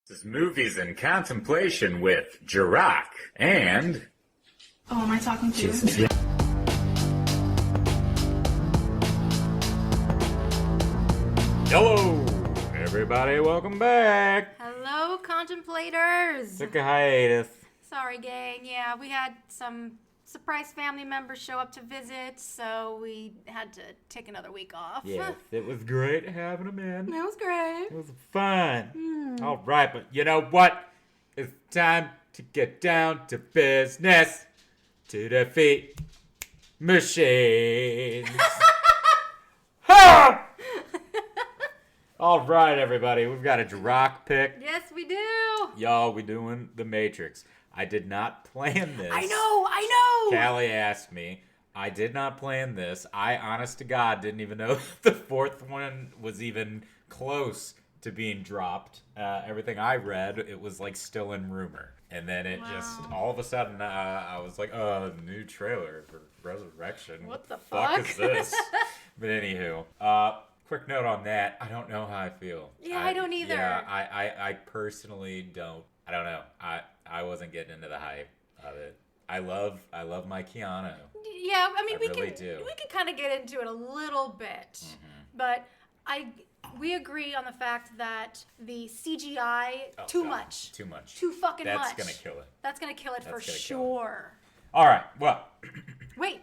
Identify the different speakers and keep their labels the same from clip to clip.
Speaker 1: This is Movies in Contemplation with Jarokk and...
Speaker 2: Oh, am I talking to you?
Speaker 1: Hello, everybody. Welcome back.
Speaker 2: Hello, contemplators.
Speaker 1: Took a hiatus.
Speaker 2: Sorry, gang. Yeah, we had some surprise family members show up to visit, so we had to take another week off.
Speaker 1: Yes, it was great having them in.
Speaker 2: It was great.
Speaker 1: It was fun. All right, but you know what? It's time to get down to business to defeat machines. Ha! All right, everybody. We've got a Jarokk pick.
Speaker 2: Yes, we do.
Speaker 1: Y'all, we doing The Matrix. I did not plan this.
Speaker 2: I know.
Speaker 1: Callie asked me. I did not plan this. I, honest to God, didn't even know the fourth one was even close to being dropped. Everything I read, it was like still in rumor. And then it just, all of a sudden, I was like, new trailer for Resurrection.
Speaker 2: What the
Speaker 1: fuck is this? But anywho, quick note on that. I don't know how I feel.
Speaker 2: Yeah, I don't either.
Speaker 1: Yeah, I personally don't. I don't know. I wasn't getting into the hype of it. I love my Keanu.
Speaker 2: Yeah, I mean,
Speaker 1: I
Speaker 2: we
Speaker 1: really
Speaker 2: can
Speaker 1: do.
Speaker 2: kind of get into it a little bit, but we agree on the fact that the CGI too much, too fucking much.
Speaker 1: That's gonna kill it.
Speaker 2: That's gonna kill it for
Speaker 1: kill it.
Speaker 2: sure.
Speaker 1: All right, well,
Speaker 2: Wait.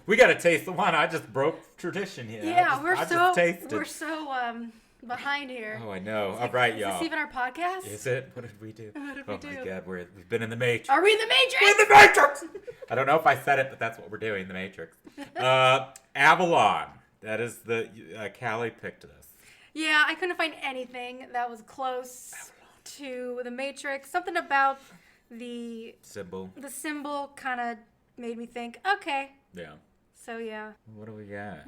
Speaker 1: we gotta taste the wine. I just broke tradition here.
Speaker 2: Yeah,
Speaker 1: we're
Speaker 2: so behind here.
Speaker 1: Oh, I know. All right, y'all.
Speaker 2: Is this even our podcast?
Speaker 1: Is it? What did we do?
Speaker 2: What did we do?
Speaker 1: Oh my God, we've been in the Matrix.
Speaker 2: Are we in the Matrix?
Speaker 1: We're in the Matrix. I don't know if I said it, but that's what we're doing. The Matrix. Avalon. That is the Callie picked this.
Speaker 2: Yeah, I couldn't find anything that was close to the Matrix. Something about the symbol kind of made me think, okay.
Speaker 1: Yeah.
Speaker 2: So yeah.
Speaker 1: What do we got?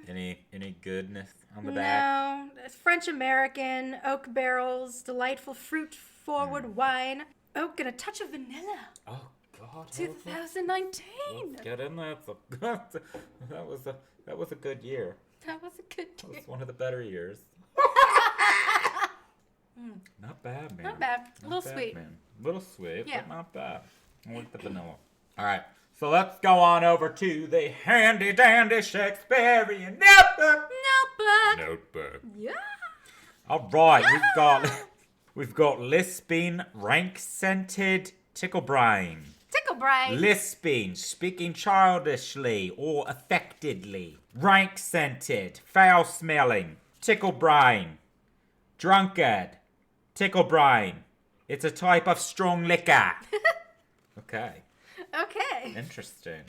Speaker 1: Any goodness on the back?
Speaker 2: No, it's French American, oak barrels, delightful fruit forward wine, oak and a touch of vanilla.
Speaker 1: Oh God.
Speaker 2: 2019.
Speaker 1: Let's get in there. That was a good year.
Speaker 2: That was a good year.
Speaker 1: That was one of the better years. Not bad, man.
Speaker 2: Not bad. A little sweet.
Speaker 1: Man. A little sweet,
Speaker 2: yeah.
Speaker 1: But not bad. I like the vanilla. All right. So let's go on over to the handy dandy Shakespearean notebook.
Speaker 2: Yeah.
Speaker 1: All right, we've got lisping, rank-scented ticklebrine.
Speaker 2: Ticklebrine.
Speaker 1: Lisping, speaking childishly or affectedly. Rank-scented, foul-smelling, ticklebrine. Drunkard, ticklebrine. It's a type of strong liquor. Okay.
Speaker 2: Okay.
Speaker 1: Interesting.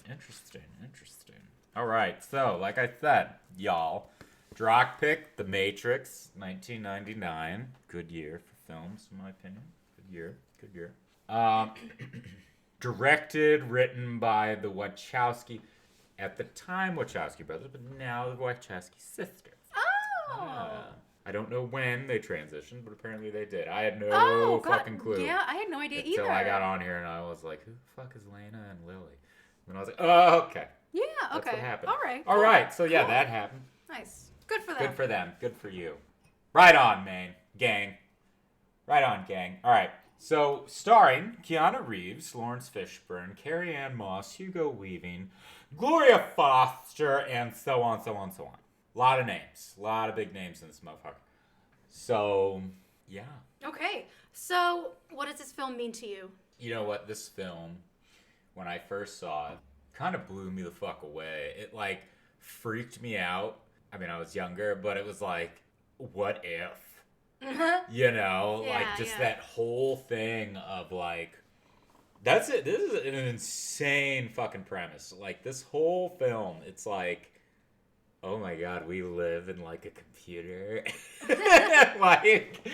Speaker 1: All right, so like I said, y'all, Jarokk picked The Matrix, 1999. Good year for films, in my opinion. Good year. Directed, written by the Wachowski, at the time Wachowski brothers, but now the Wachowski sisters.
Speaker 2: Oh.
Speaker 1: I don't know when they transitioned, but apparently they did. I had no fucking clue.
Speaker 2: Yeah, I had no idea either.
Speaker 1: Until I got on here and I was like, who the fuck is Lena and Lily? And I was like, oh, okay.
Speaker 2: Yeah, okay.
Speaker 1: That's what happened.
Speaker 2: All right.
Speaker 1: All right, so yeah, that happened.
Speaker 2: Nice. Good for them.
Speaker 1: Good for them. Good for you. Right on, man. Gang. Right on, gang. All right. So, starring Keanu Reeves, Lawrence Fishburne, Carrie-Annemoss, Hugo Weaving, Gloria Foster, and so on. A lot of names. A lot of big names in this motherfucker. So, yeah.
Speaker 2: Okay. So, what does this film mean to you?
Speaker 1: You know what? This film, when I first saw it, kind of blew me the fuck away. It, like, freaked me out. I mean, I was younger, but it was like, what if? You know?
Speaker 2: Yeah,
Speaker 1: like, just that whole thing of, like, that's it. This is an insane fucking premise. Like, this whole film, it's like, oh my God, we live in like a computer. Like,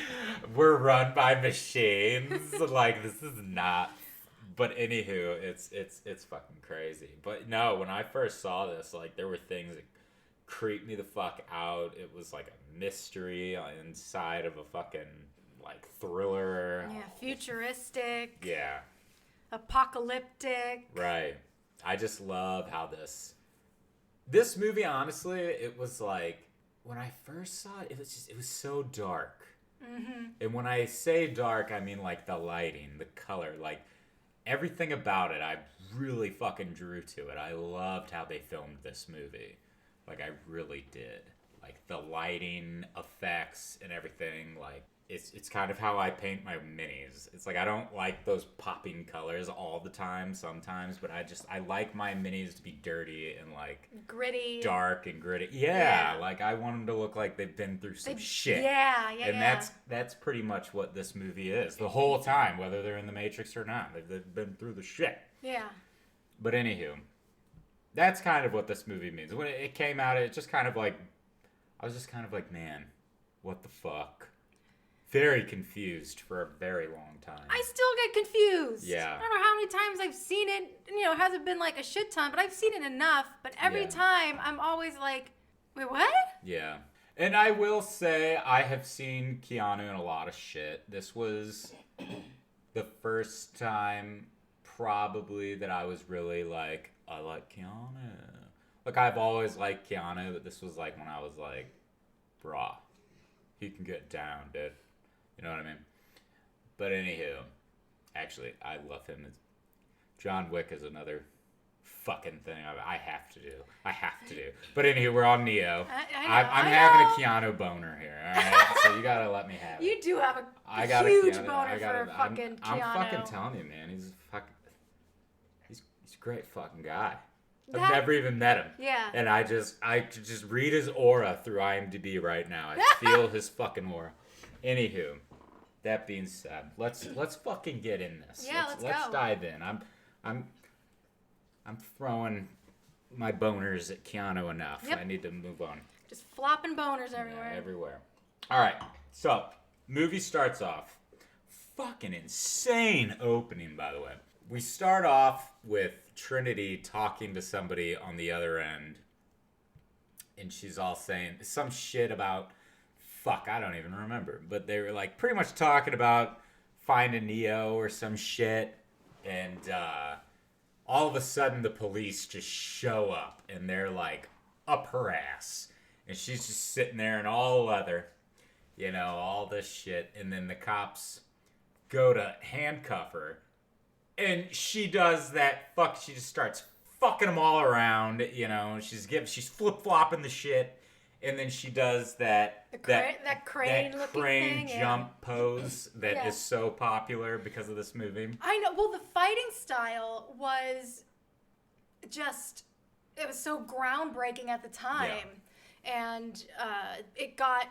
Speaker 1: we're run by machines. Like, this is not. But anywho, it's fucking crazy. But no, when I first saw this, like, there were things that creeped me the fuck out. It was like a mystery inside of a fucking like thriller.
Speaker 2: Yeah, futuristic.
Speaker 1: Yeah.
Speaker 2: Apocalyptic.
Speaker 1: Right. I just love how this movie, honestly, it was like, when I first saw it, it was so dark.
Speaker 2: Mm-hmm.
Speaker 1: And when I say dark, I mean like the lighting, the color, like everything about it. I really fucking drew to it. I loved how they filmed this movie. Like I really did. Like the lighting, effects, and everything. Like it's kind of how I paint my minis. It's like I don't like those popping colors all the time sometimes, but I like my minis to be dirty and like
Speaker 2: gritty,
Speaker 1: dark and gritty. Yeah, like I want them to look like they've been through some shit.
Speaker 2: Yeah,
Speaker 1: and that's pretty much what this movie is the whole time, whether they're in the Matrix or not. They've been through the shit.
Speaker 2: Yeah.
Speaker 1: But anywho, that's kind of what this movie means. When it came out, it just kind of like I was just kind of like, man, what the fuck? Very confused for a very long time.
Speaker 2: I still get confused.
Speaker 1: Yeah.
Speaker 2: I don't know how many times I've seen it. You know, it hasn't been like a shit ton, but I've seen it enough. But every time I'm always like, wait, what?
Speaker 1: Yeah. And I will say I have seen Keanu in a lot of shit. This was the first time probably that I was really like, I like Keanu. Like I've always liked Keanu, but this was like when I was like, brah, he can get down, dude. You know what I mean? But anywho, actually, I love him. John Wick is another fucking thing I have to do. But anywho, we're on Neo. I'm having a Keanu boner here, all right? So you gotta let me have it.
Speaker 2: You do have a huge boner for fucking Keanu.
Speaker 1: I'm fucking telling you, man. He's a great fucking guy. I've never even met him.
Speaker 2: Yeah.
Speaker 1: And I could just read his aura through IMDb right now. I feel his fucking aura. Anywho, that being said, let's fucking get in this.
Speaker 2: Yeah, let's go.
Speaker 1: Dive in. I'm throwing my boners at Keanu enough.
Speaker 2: Yep.
Speaker 1: I need to move on.
Speaker 2: Just flopping boners everywhere.
Speaker 1: Yeah, everywhere. All right. So, movie starts off. Fucking insane opening, by the way. We start off with Trinity talking to somebody on the other end. And she's all saying some shit about... Fuck, I don't even remember. But they were like pretty much talking about finding Neo or some shit. And all of a sudden the police just show up. And they're like up her ass. And she's just sitting there in all leather. You know, all this shit. And then the cops go to handcuff her. And she does that she just starts fucking them all around. You know, she's flip-flopping the shit. And then she does that crane jump pose that is so popular because of this movie.
Speaker 2: I know. Well, the fighting style was just, it was so groundbreaking at the time. Yeah. And it got,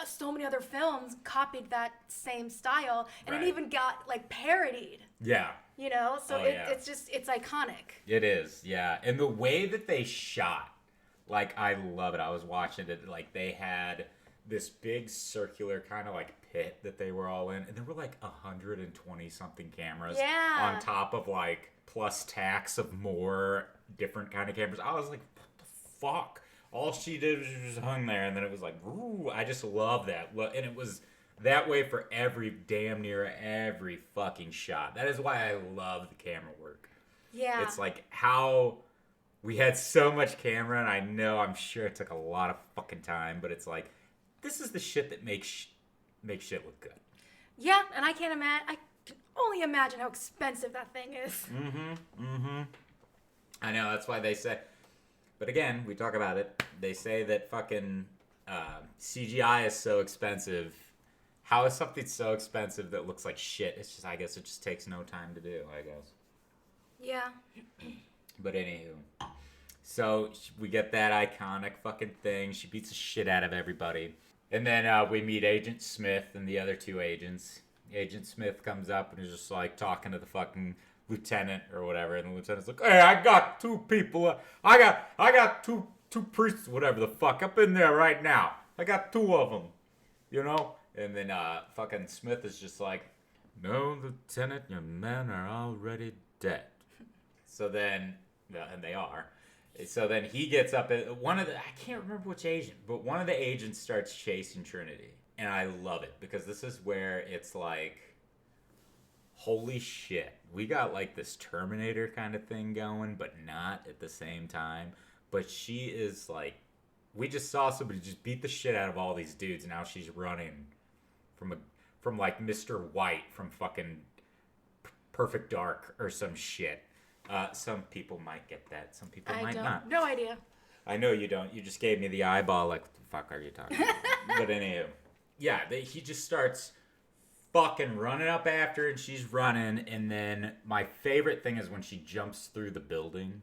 Speaker 2: so many other films copied that same style. And it even got, like, parodied.
Speaker 1: Yeah.
Speaker 2: You know? So it's just, it's iconic.
Speaker 1: It is, yeah. And the way that they shot. Like, I love it. I was watching it. Like, they had this big circular kind of, like, pit that they were all in. And there were, like, 120-something cameras on top of, like, plus tax of more different kind of cameras. I was like, what the fuck? All she did was just hung there. And then it was like, ooh, I just love that. And it was that way for damn near every fucking shot. That is why I love the camera work.
Speaker 2: Yeah.
Speaker 1: It's like how... We had so much camera, and I'm sure it took a lot of fucking time, but it's like, this is the shit that makes shit look good.
Speaker 2: Yeah, and I can only imagine how expensive that thing is.
Speaker 1: I know, that's why they say, but again, we talk about it, they say that fucking CGI is so expensive. How is something so expensive that looks like shit? It's just, I guess it just takes no time to do, I guess.
Speaker 2: Yeah.
Speaker 1: But anywho, so we get that iconic fucking thing. She beats the shit out of everybody. And then we meet Agent Smith and the other two agents. Agent Smith comes up and is just like talking to the fucking lieutenant or whatever. And the lieutenant's like, hey, I got two people. I got two priests, whatever the fuck, up in there right now. I got two of them, you know? And then fucking Smith is just like, no, Lieutenant, your men are already dead. So then... And they are. So then he gets up at I can't remember which agent, but one of the agents starts chasing Trinity. And I love it because this is where it's like, holy shit. We got like this Terminator kind of thing going, but not at the same time. But she is like, we just saw somebody just beat the shit out of all these dudes. And now she's running from like Mr. White from fucking Perfect Dark or some shit. Some people might get that. Some people might not.
Speaker 2: No idea.
Speaker 1: I know you don't. You just gave me the eyeball. Like, what the fuck are you talking about? But anywho, yeah, he just starts fucking running up after her, and she's running. And then my favorite thing is when she jumps through the building.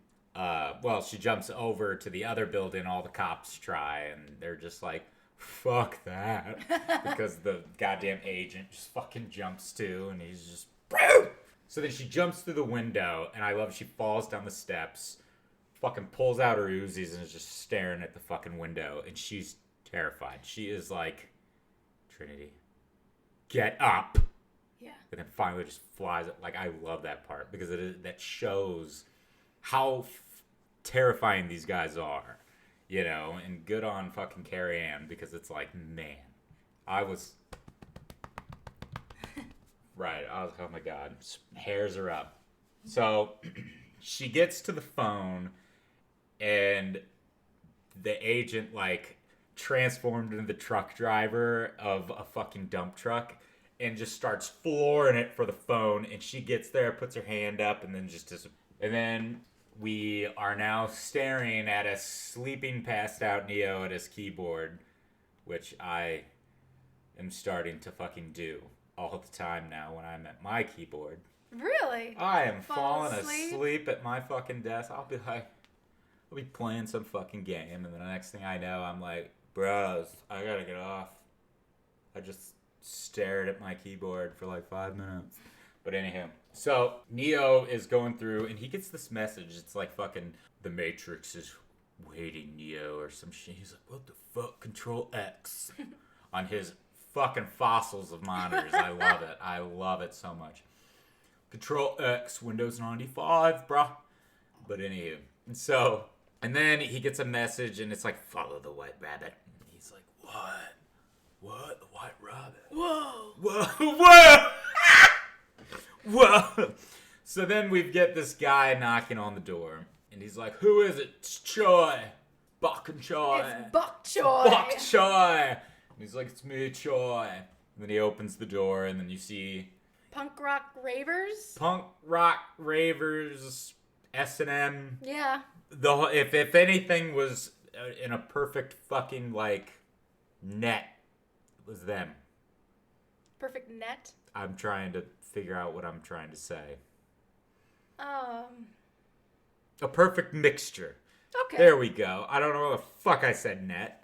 Speaker 1: She jumps over to the other building. All the cops try, and they're just like, fuck that. Because the goddamn agent just fucking jumps too, and he's just... So then she jumps through the window, and I love she falls down the steps, fucking pulls out her Uzis, and is just staring at the fucking window, and she's terrified. She is like, Trinity, get up.
Speaker 2: Yeah.
Speaker 1: And then finally just flies. Like, I love that part, because that shows how terrifying these guys are, you know, and good on fucking Carrie-Anne, because it's like, man, I was... Right, I was, oh my god, hairs are up. So, she gets to the phone, and the agent, like, transformed into the truck driver of a fucking dump truck, and just starts flooring it for the phone, and she gets there, puts her hand up, and then just disappears. And then we are now staring at a sleeping, passed out Neo at his keyboard, which I am starting to fucking do all the time now when I'm at my keyboard.
Speaker 2: Really?
Speaker 1: I am falling asleep at my fucking desk. I'll be playing some fucking game, and then the next thing I know, I'm like, bros, I gotta get off. I just stared at my keyboard for like 5 minutes. But anyhow, so Neo is going through, and he gets this message. It's like fucking, the Matrix is waiting, Neo, or some shit. He's like, what the fuck? Control X on his fucking fossils of monitors. I love it. I love it so much. Control X, Windows 95, bruh. But anywho, and then he gets a message, and it's like, follow the white rabbit. And he's like, what? What? The white rabbit?
Speaker 2: Whoa.
Speaker 1: Whoa. Whoa. Whoa. So then we get this guy knocking on the door, and he's like, who is it? It's Choi. Bok and Choi.
Speaker 2: It's Bok Choi.
Speaker 1: Bok Choi. And he's like, it's me, Choi. And then he opens the door, and then you see...
Speaker 2: Punk rock ravers?
Speaker 1: Punk rock ravers, S&M.
Speaker 2: Yeah.
Speaker 1: If anything was in a perfect fucking, like, net, it was them.
Speaker 2: Perfect net?
Speaker 1: I'm trying to figure out what I'm trying to say. A perfect mixture.
Speaker 2: Okay.
Speaker 1: There we go. I don't know what the fuck I said net.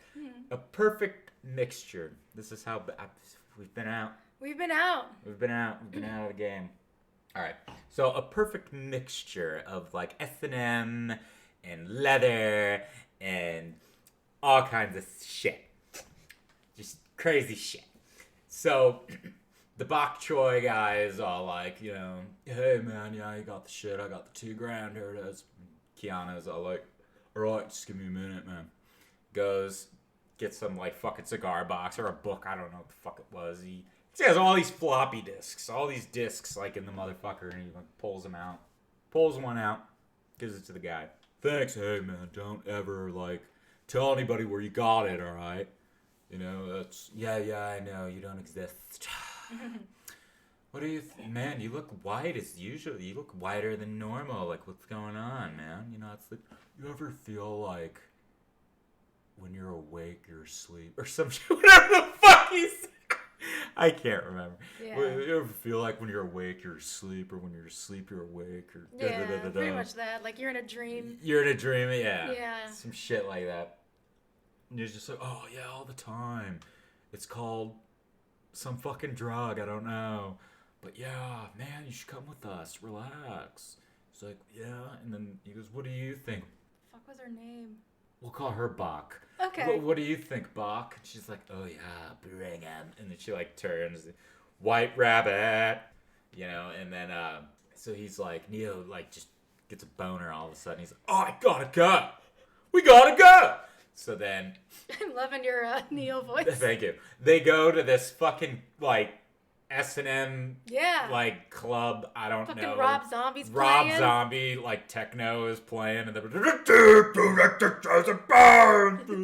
Speaker 1: A perfect mixture. This is how we've been out.
Speaker 2: We've been out.
Speaker 1: We've been out of the game. All right. So a perfect mixture of like S&M and leather and all kinds of shit. Just crazy shit. So the Bok Choy guy is all like, you know, hey man, yeah, you got the shit. I got the $2,000. Here it is. Keanu's all like, all right, just give me a minute, man. Goes, gets some like fucking cigar box or a book. I don't know what the fuck it was. He has all these floppy disks, all these disks like in the motherfucker, and he like pulls them out, pulls one out, gives it to the guy. Thanks, hey man, don't ever like tell anybody where you got it, all right? You know, that's yeah, I know you don't exist. What do you man? You look white as usual. You look whiter than normal. Like what's going on, man? You know, it's like you ever feel like when you're awake, you're asleep, or some shit. Whatever the fuck he said. I can't remember. Yeah. You ever feel like when you're awake, you're asleep, or when you're asleep, you're awake, or
Speaker 2: pretty much that. Like you're in a dream.
Speaker 1: You're in a dream, yeah.
Speaker 2: Yeah.
Speaker 1: Some shit like that. And you're just like, oh yeah, all the time. It's called some fucking drug. I don't know, but yeah, man, you should come with us. Relax. He's like, yeah, and then he goes, what do you think?
Speaker 2: Fuck was her name?
Speaker 1: We'll call her Bach.
Speaker 2: Okay.
Speaker 1: What do you think, Bach? And she's like, oh yeah, bring him. And then she like turns, white rabbit, you know. And then so he's like, Neo like just gets a boner all of a sudden. He's like, oh, I gotta go. We gotta go. So then,
Speaker 2: I'm loving your Neo voice.
Speaker 1: Thank you. They go to this fucking like S&M like club. I don't
Speaker 2: fucking
Speaker 1: know.
Speaker 2: Rob Zombie's
Speaker 1: Rob
Speaker 2: playing.
Speaker 1: Zombie like techno is playing, and through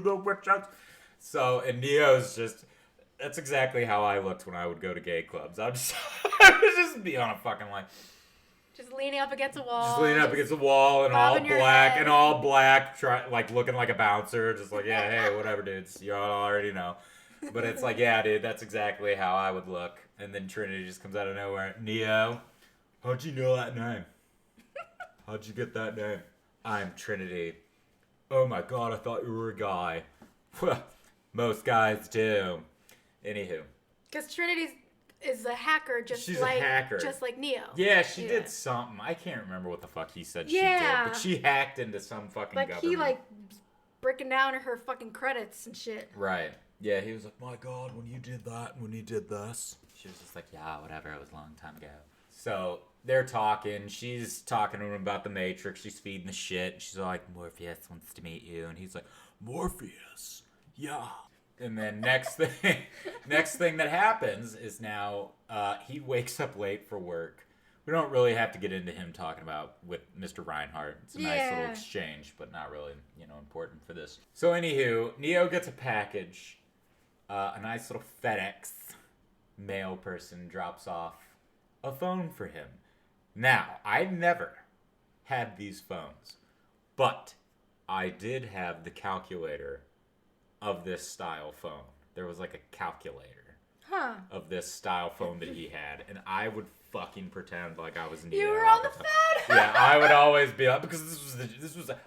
Speaker 1: the witch house. So and Neo's just That's exactly how I looked when I would go to gay clubs. I would just be on a fucking line.
Speaker 2: Just leaning up against a wall.
Speaker 1: Just leaning up against the wall and all black, looking like a bouncer. Just like, yeah, hey, whatever, dudes. You all already know. But it's like, yeah, dude, that's exactly how I would look. And then Trinity just comes out of nowhere. Neo, how'd you know that name? How'd you get that name? I'm Trinity. Oh my god, I thought you were a guy. Well, most guys do. Anywho.
Speaker 2: Because Trinity is a hacker,
Speaker 1: She's a hacker.
Speaker 2: Just like Neo.
Speaker 1: Yeah, she did something. I can't remember what the fuck he said she did, but she hacked into some fucking government.
Speaker 2: He breaking down her fucking credits and shit.
Speaker 1: Right. Yeah, he was like, my god, when you did that, when you did this. She was just like, yeah, whatever, it was a long time ago. So, they're talking. She's talking to him about the Matrix. She's feeding the shit. She's like, Morpheus wants to meet you. And he's like, Morpheus? Yeah. And then next thing that happens is now he wakes up late for work. We don't really have to get into him talking about with Mr. Reinhardt. It's a nice little exchange, but not really, important for this. So anywho, Neo gets a package. A nice little FedEx mail person drops off a phone for him. Now, I never had these phones, but I did have the calculator of this style phone. There was like a calculator of this style phone that he had, and I would fucking pretend like I was Neo.
Speaker 2: You were on the phone.
Speaker 1: Yeah, I would always be like, because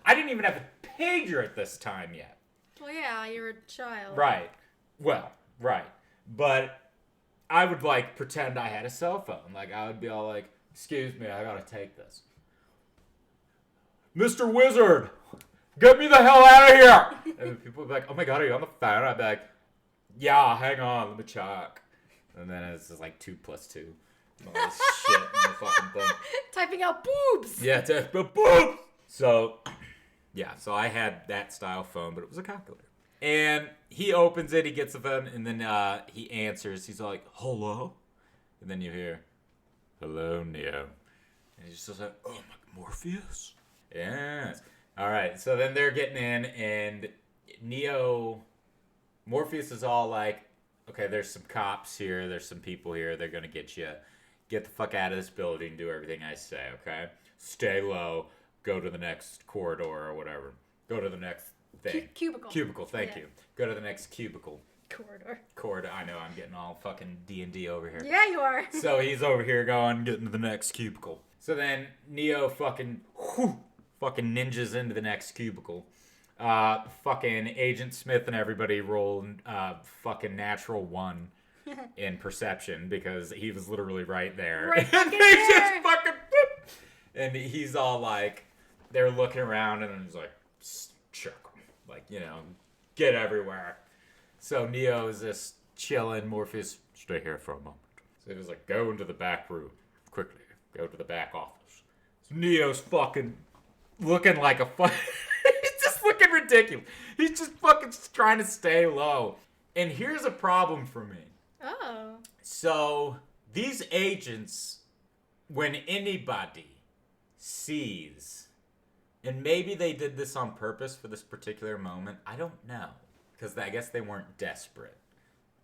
Speaker 1: I didn't even have a pager at this time yet.
Speaker 2: Well, yeah, you were a child.
Speaker 1: Right. Well, right. But I would pretend I had a cell phone. Like I would be all like, "Excuse me, I gotta take this." Mr. Wizard, get me the hell out of here! And people would be like, oh my god, are you on the phone? I'd be like, yeah, hang on, let me check. And then it's just like 2 + 2. And all this shit in the fucking thing.
Speaker 2: Typing out boobs!
Speaker 1: Yeah, boobs! So, yeah, so I had that style phone, but it was a calculator. And he opens it, he gets the phone, and then he answers. He's like, hello? And then you hear, hello, Neo. And he's just like, oh my, Morpheus? Yes. All right, so then they're getting in, and Morpheus is all like, okay, there's some cops here, there's some people here, they're going to get you. Get the fuck out of this building, do everything I say, okay? Stay low, go to the next corridor or whatever. Go to the next thing.
Speaker 2: Cubicle,
Speaker 1: thank you. Go to the next cubicle.
Speaker 2: Corridor.
Speaker 1: I know, I'm getting all fucking D&D over here.
Speaker 2: Yeah, you are.
Speaker 1: So he's over here going, getting to the next cubicle. So then Neo fucking ninjas into the next cubicle. Fucking Agent Smith and everybody rolled fucking natural 1 in perception because he was literally right there.
Speaker 2: Right
Speaker 1: and
Speaker 2: they
Speaker 1: just fucking whoop, and he's all like, they're looking around and he's like, check them. Like, get everywhere. So Neo's just chilling. Morpheus, stay here for a moment. So he was like, go into the back room. Quickly. Go to the back office. So Neo's fucking looking like a he's just looking ridiculous. He's just fucking trying to stay low. And here's a problem for me.
Speaker 2: Oh.
Speaker 1: So these agents, when anybody sees, and maybe they did this on purpose for this particular moment, I don't know. Because I guess they weren't desperate.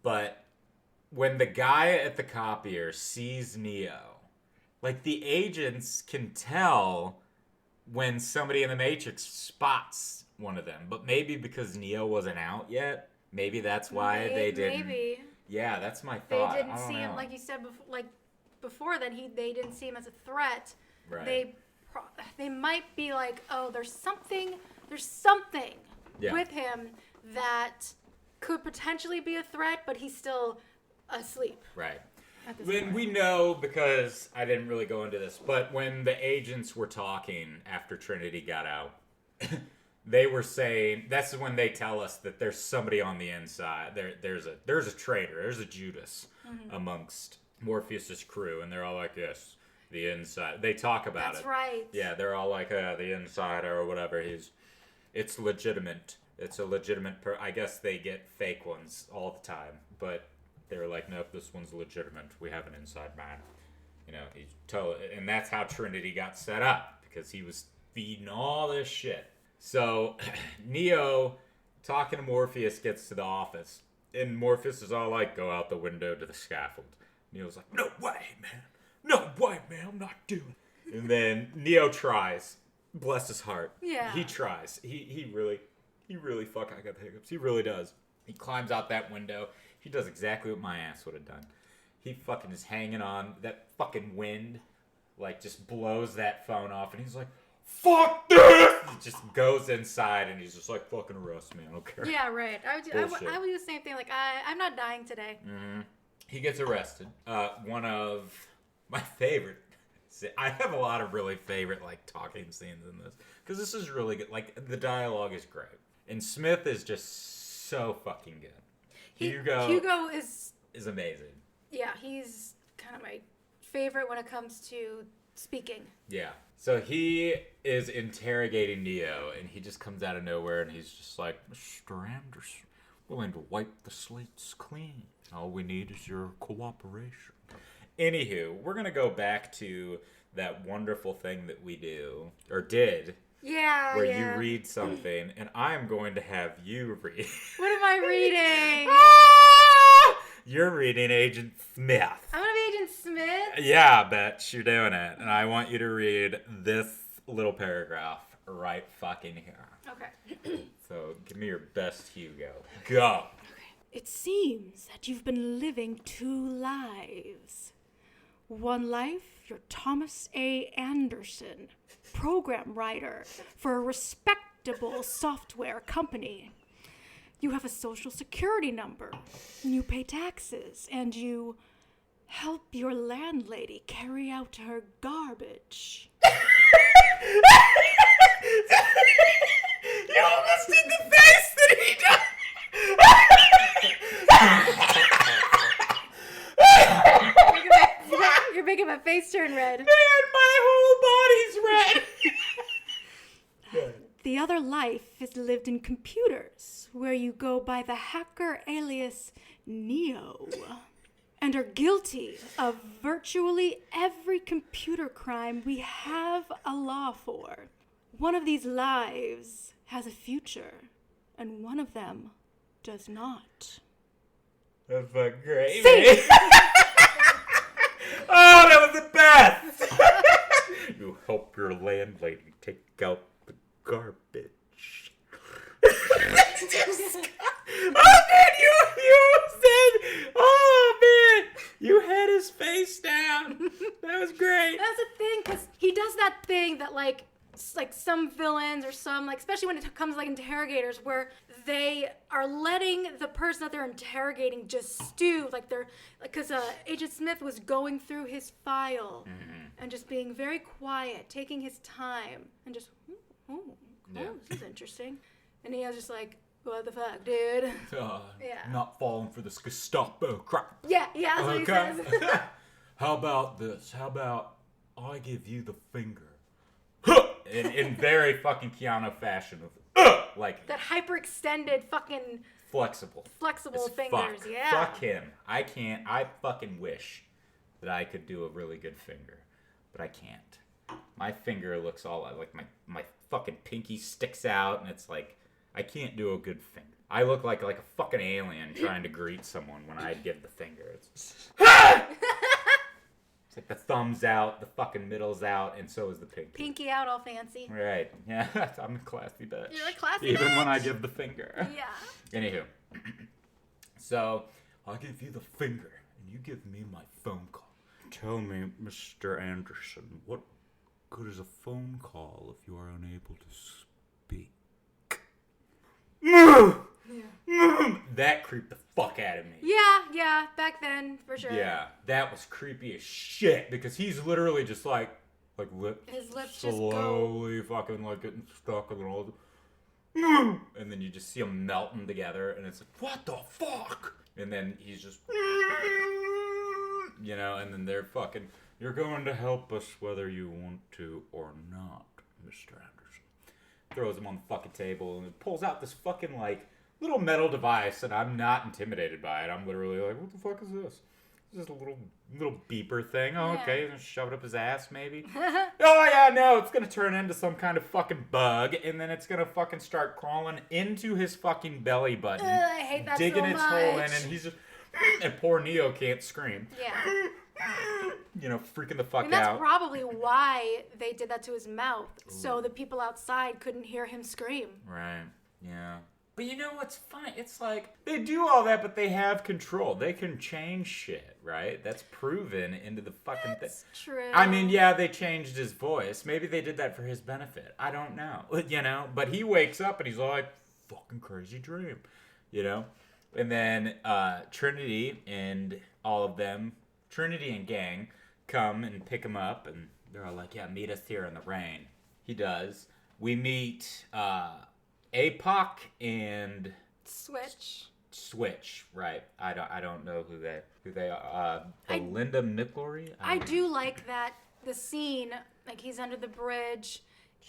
Speaker 1: But when the guy at the copier sees Neo, the agents can tell when somebody in the Matrix spots one of them. But maybe because Neo wasn't out yet, maybe that's why they didn't. Maybe. Yeah, that's my thought.
Speaker 2: They didn't see him, like you said, before that. They didn't see him as a threat.
Speaker 1: Right.
Speaker 2: They might be like, oh, there's something with him that could potentially be a threat, but he's still asleep.
Speaker 1: Right. When we know, because I didn't really go into this, but when the agents were talking after Trinity got out, they were saying, that's when they tell us that there's somebody on the inside. There's a traitor, there's a Judas amongst Morpheus's crew, and they're all like, yes, the inside. They talk about it.
Speaker 2: That's right.
Speaker 1: Yeah, they're all like, the insider or whatever. It's legitimate. It's a legitimate. I guess they get fake ones all the time, but they're like, nope, this one's legitimate. We have an inside man. He's totally, and that's how Trinity got set up because he was feeding all this shit. So Neo, talking to Morpheus, gets to the office, And Morpheus is all like, go out the window to the scaffold. Neo's like, no way, man. No way, man. I'm not doing it. And then Neo tries. Bless his heart.
Speaker 2: Yeah.
Speaker 1: He tries. He really fuck, I got the hiccups. He really does. He climbs out that window. He does exactly what my ass would have done. He fucking is hanging on. That fucking wind, like, just blows that phone off. And he's like, fuck this! He just goes inside and he's just like, fucking arrest me. I don't care.
Speaker 2: Yeah, right. I would do the same thing. Like, I'm not dying today.
Speaker 1: Mm-hmm. He gets arrested. One of my favorite. I have a lot of really favorite, like, talking scenes in this. Because this is really good. Like, the dialogue is great. And Smith is just so fucking good. Hugo is amazing.
Speaker 2: Yeah, he's kind of my favorite when it comes to speaking.
Speaker 1: Yeah. So he is interrogating Neo, and he just comes out of nowhere, and he's just like, Mr. Anderson, willing to wipe the slates clean. All we need is your cooperation. Anywho, we're going to go back to that wonderful thing that we do, or did.
Speaker 2: Yeah,
Speaker 1: where you read something, and I'm going to have you read.
Speaker 2: What am I reading?
Speaker 1: You're reading Agent Smith.
Speaker 2: I'm going to be Agent Smith?
Speaker 1: Yeah, I bet you're doing it. And I want you to read this little paragraph right fucking here.
Speaker 2: Okay.
Speaker 1: So give me your best Hugo. Go.
Speaker 2: It seems that you've been living 2 lives. One life, you're Thomas A. Anderson, program writer for a respectable software company. You have a social security number, you pay taxes, and you help your landlady carry out her garbage.
Speaker 1: You almost did the face that he does!
Speaker 2: You're making my face turn red.
Speaker 1: Man, my whole body's red!
Speaker 2: The other life is lived in computers, where you go by the hacker alias Neo, and are guilty of virtually every computer crime we have a law for. One of these lives has a future, and one of them does not.
Speaker 1: That's fucking great, man. Oh, that was the best! You help your landlady take out the garbage. Oh, man, you said, oh, man, you had his face down. That was great.
Speaker 2: That's the thing, because he does that thing that, like some villains or some, like, especially when it comes to, like, interrogators, where they are letting the person that they're interrogating just stew, like they're, because Agent Smith was going through his file and just being very quiet, taking his time, and just, this is interesting. And he was just like, what the fuck, dude?
Speaker 1: Not falling for this Gestapo crap.
Speaker 2: Yeah, that's what he says.
Speaker 1: How about this? How about I give you the finger? In very fucking Keanu fashion. Like
Speaker 2: that hyperextended fucking
Speaker 1: flexible
Speaker 2: fingers.
Speaker 1: Fuck.
Speaker 2: Yeah.
Speaker 1: Fuck him. I fucking wish that I could do a really good finger, but I can't. My finger looks all like my fucking pinky sticks out, and it's like I can't do a good finger. I look like a fucking alien trying to greet someone when I give the finger. It's It's like the thumb's out, the fucking middle's out, and so is the pinky.
Speaker 2: Pinky out all fancy.
Speaker 1: Right. Yeah, I'm a classy bitch.
Speaker 2: You're a classy
Speaker 1: Even
Speaker 2: bitch.
Speaker 1: when I give the finger.
Speaker 2: Yeah.
Speaker 1: Anywho. So, I'll give you the finger, and you give me my phone call. Tell me, Mr. Anderson, what good is a phone call if you are unable to speak? That creeped the fuck out of me.
Speaker 2: Yeah, back then, for sure.
Speaker 1: Yeah, that was creepy as shit, because he's literally just like
Speaker 2: his lips
Speaker 1: slowly just fucking like getting stuck and all and then you just see them melting together, and it's like, what the fuck? And then he's just, you know, and then they're fucking, you're going to help us whether you want to or not, Mr. Anderson. Throws him on the fucking table and pulls out this fucking, like, little metal device, and I'm not intimidated by it. I'm literally like, what the fuck is this? Just a little beeper thing. Oh,
Speaker 2: Yeah.
Speaker 1: okay. Shove it up his ass, maybe. Oh, yeah, no. It's going to turn into some kind of fucking bug, and then it's going to fucking start crawling into his fucking belly button.
Speaker 2: I hate that
Speaker 1: digging
Speaker 2: so
Speaker 1: its
Speaker 2: much.
Speaker 1: hole in, and he's just... And poor Neo can't scream.
Speaker 2: Yeah.
Speaker 1: You know, freaking the fuck
Speaker 2: And that's
Speaker 1: out.
Speaker 2: probably why they did that to his mouth, so the people outside couldn't hear him scream.
Speaker 1: Right. Yeah. But you know what's funny? It's like, they do all that, but they have control. They can change shit, right? That's proven into the fucking thing.
Speaker 2: That's true.
Speaker 1: I mean, yeah, they changed his voice. Maybe they did that for his benefit. I don't know. You know? But he wakes up and he's like, fucking crazy dream. You know? And then Trinity and all of them, Trinity and gang, come and pick him up. And they're all like, yeah, meet us here in the rain. He does. We meet... APOC and Switch, right? I don't know who they are. Belinda McLaury.
Speaker 2: I do like that the scene, like he's under the bridge,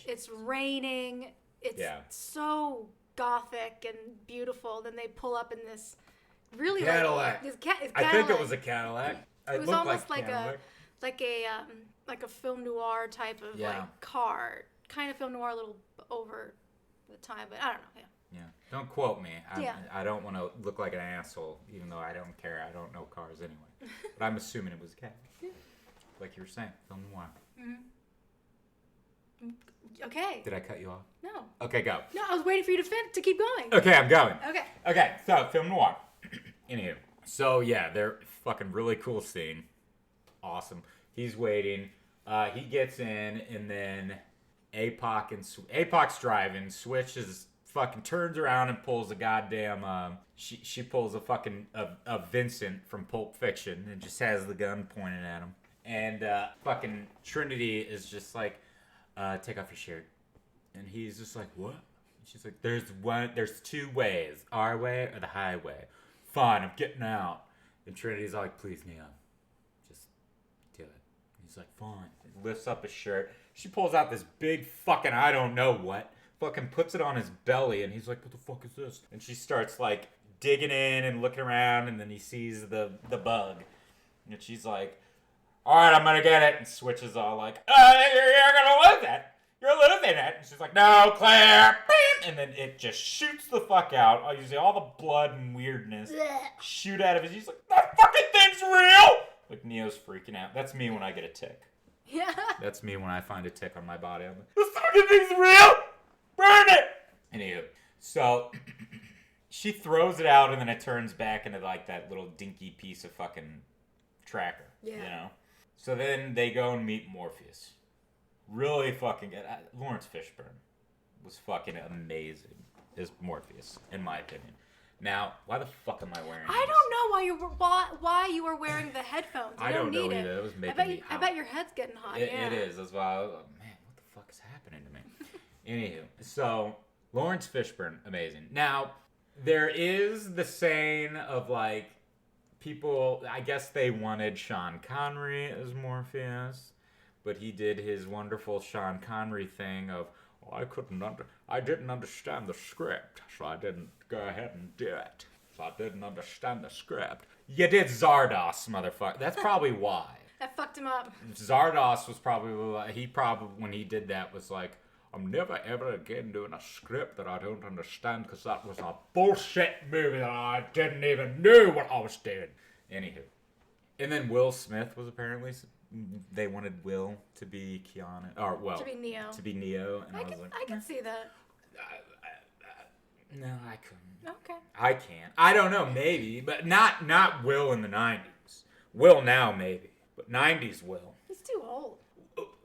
Speaker 2: it's raining, it's so gothic and beautiful. Then they pull up in this really
Speaker 1: Cadillac. I think it was a Cadillac.
Speaker 2: It was almost like a film noir type of like car, kind of film noir, a little over the time, but I don't know.
Speaker 1: Yeah. Don't quote me. I don't want to look like an asshole, even though I don't care. I don't know cars anyway. But I'm assuming it was a cat. Yeah. Like you were saying, film noir.
Speaker 2: Mm-hmm. Okay.
Speaker 1: Did I cut you off?
Speaker 2: No.
Speaker 1: Okay, go.
Speaker 2: No, I was waiting for you to keep going.
Speaker 1: Okay, I'm going.
Speaker 2: Okay.
Speaker 1: So film noir. Anywho. So yeah, they're fucking really cool scene. Awesome. He's waiting. He gets in, and then APOC's driving. Switch is fucking turns around and pulls a goddamn. She pulls a fucking a Vincent from Pulp Fiction and just has the gun pointed at him. And fucking Trinity is just like, take off your shirt. And he's just like, what? And she's like, there's two ways, our way or the highway. Fine, I'm getting out. And Trinity's like, please, Neo, just do it. And he's like, fine. He lifts up his shirt. She pulls out this big fucking I don't know what. Fucking puts it on his belly, and he's like, what the fuck is this? And she starts like digging in and looking around, and then he sees the bug. And she's like, alright, I'm gonna get it. And Switch is all like, you're gonna lose it. You're losing it. And she's like, no, Claire. And then it just shoots the fuck out. You see all the blood and weirdness shoot out of it. He's like, that fucking thing's real. Like, Neo's freaking out. That's me when I get a tick.
Speaker 2: Yeah.
Speaker 1: That's me when I find a tick on my body. I'm like, this fucking thing's real! Burn it! Anywho, so she throws it out and then it turns back into like that little dinky piece of fucking tracker. Yeah. You know? So then they go and meet Morpheus. Really fucking good. Lawrence Fishburne was fucking amazing as Morpheus, in my opinion. Now, why the fuck am I wearing these?
Speaker 2: I don't know why you were wearing the headphones.
Speaker 1: I don't know either. It was making me hot.
Speaker 2: I bet your head's getting hot.
Speaker 1: It is. That's why I was like, man, what the fuck is happening to me? Anywho, so Lawrence Fishburne, amazing. Now, there is the saying of like people, I guess they wanted Sean Connery as Morpheus, but he did his wonderful Sean Connery thing of, I didn't understand the script, so I didn't go ahead and do it. So I didn't understand the script. You did Zardos, motherfucker. That's probably why.
Speaker 2: That fucked him up.
Speaker 1: Zardos was probably, when he did that, was like, I'm never ever again doing a script that I don't understand because that was a bullshit movie that I didn't even know what I was doing. Anywho. And then Will Smith was apparently, they wanted Will to be Keanu, or well, to be Neo. And
Speaker 2: I can see that.
Speaker 1: No, I couldn't.
Speaker 2: Okay.
Speaker 1: I can't. I don't know, maybe, but not Will in the 90s. Will now, maybe, but 90s Will.
Speaker 2: He's too old.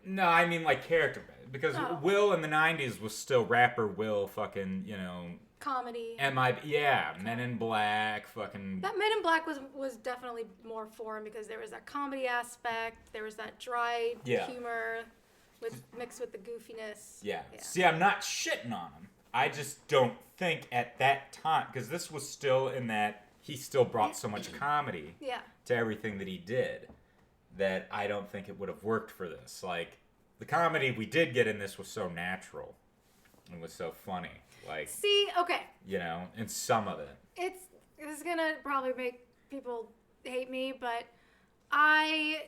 Speaker 1: No, I mean like character, because Will in the 90s was still rapper Will, fucking, you know.
Speaker 2: Comedy.
Speaker 1: Men in Black, fucking.
Speaker 2: That Men in Black was definitely more for him because there was that comedy aspect, there was that dry humor mixed with the goofiness.
Speaker 1: Yeah. See, I'm not shitting on him. I just don't think at that time, because this was still in that he still brought so much comedy to everything that he did, that I don't think it would have worked for this. Like, the comedy we did get in this was so natural and was so funny. Like,
Speaker 2: see, okay.
Speaker 1: You know, in some of it.
Speaker 2: It's gonna probably make people hate me, but I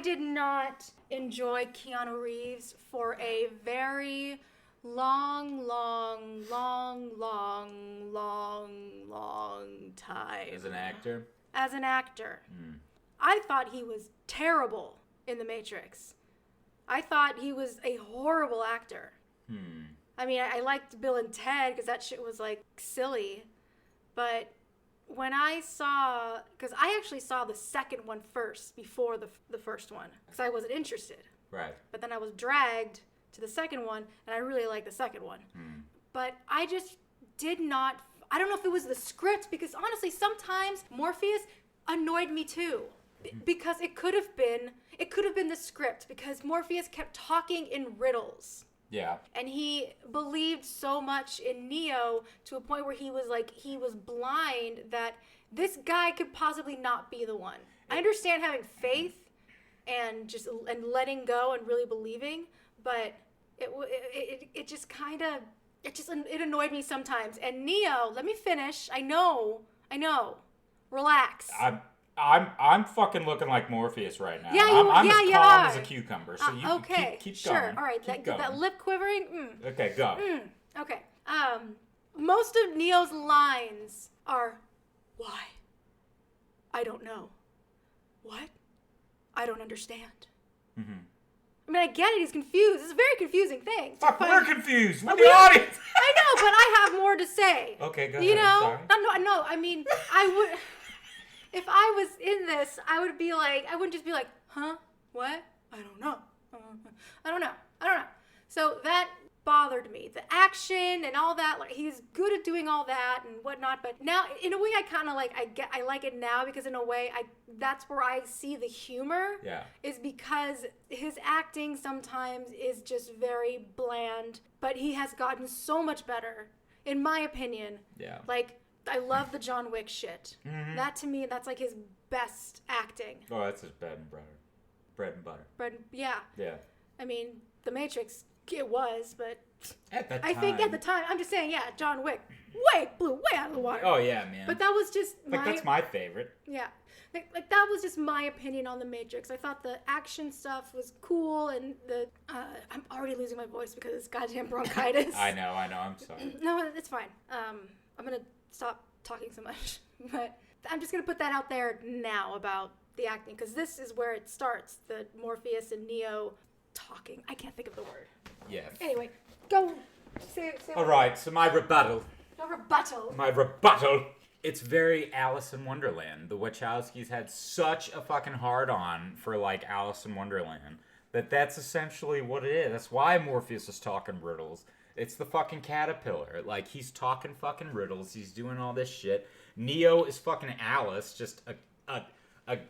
Speaker 2: did not enjoy Keanu Reeves for a very long time.
Speaker 1: As an actor?
Speaker 2: As an actor. I thought he was terrible in The Matrix. I thought he was a horrible actor. I mean, I liked Bill and Ted because that shit was, like, silly. But when I saw... Because I actually saw the second one first before the first one. Because I wasn't interested.
Speaker 1: Right.
Speaker 2: But then I was dragged to the second one, and I really liked the second one. But I just did not... I don't know if it was the script, because honestly, sometimes Morpheus annoyed me too. Because it could have been the script, because Morpheus kept talking in riddles.
Speaker 1: Yeah.
Speaker 2: And he believed so much in Neo to a point where he was blind that this guy could possibly not be the one. I understand having faith and letting go and really believing, but it just kind of it annoyed me sometimes. And Neo, let me finish. I know. Relax.
Speaker 1: I'm fucking looking like Morpheus right now.
Speaker 2: Yeah,
Speaker 1: I'm as
Speaker 2: you
Speaker 1: calm
Speaker 2: are.
Speaker 1: as a cucumber. So you
Speaker 2: okay,
Speaker 1: keep
Speaker 2: sure.
Speaker 1: going.
Speaker 2: All right,
Speaker 1: keep
Speaker 2: that lip quivering.
Speaker 1: Okay, go.
Speaker 2: Okay. Most of Neo's lines are, "Why? I don't know. What? I don't understand." I mean, I get it. He's confused. It's a very confusing thing.
Speaker 1: Fuck, we're confused. We're the audience.
Speaker 2: I know, but I have more to say.
Speaker 1: Okay, go ahead.
Speaker 2: You know?
Speaker 1: Sorry.
Speaker 2: No. I mean, I would... If I was in this, I wouldn't just be like, huh? What? I don't know. I don't know. So that bothered me. The action and all that, like, he's good at doing all that and whatnot, but now, in a way, I kind of like, I like it now, because in a way, that's where I see the humor.
Speaker 1: Yeah.
Speaker 2: Is because his acting sometimes is just very bland, but he has gotten so much better, in my opinion.
Speaker 1: Yeah.
Speaker 2: Like, I love the John Wick shit. That, to me, that's like his best acting.
Speaker 1: Oh, that's his bread and butter.
Speaker 2: Yeah.
Speaker 1: Yeah.
Speaker 2: I mean, The Matrix, it was, but
Speaker 1: At that
Speaker 2: I
Speaker 1: time.
Speaker 2: think at the time, I'm just saying, yeah, John Wick blew way out of the water.
Speaker 1: Oh, yeah, man.
Speaker 2: But that was just
Speaker 1: that's my favorite.
Speaker 2: Yeah. Like that was just my opinion on The Matrix. I thought the action stuff was cool, and I'm already losing my voice because of this goddamn bronchitis.
Speaker 1: I know. I'm sorry.
Speaker 2: No, it's fine. I'm going to stop talking so much. But I'm just going to put that out there now about the acting, because this is where it starts, the Morpheus and Neo talking. I can't think of the word.
Speaker 1: Yeah.
Speaker 2: Anyway, go say
Speaker 1: All right, so my rebuttal.
Speaker 2: No rebuttal.
Speaker 1: My rebuttal. It's very Alice in Wonderland. The Wachowskis had such a fucking hard-on for, like, Alice in Wonderland that's essentially what it is. That's why Morpheus is talking riddles. It's the fucking caterpillar. Like, he's talking fucking riddles. He's doing all this shit. Neo is fucking Alice, just a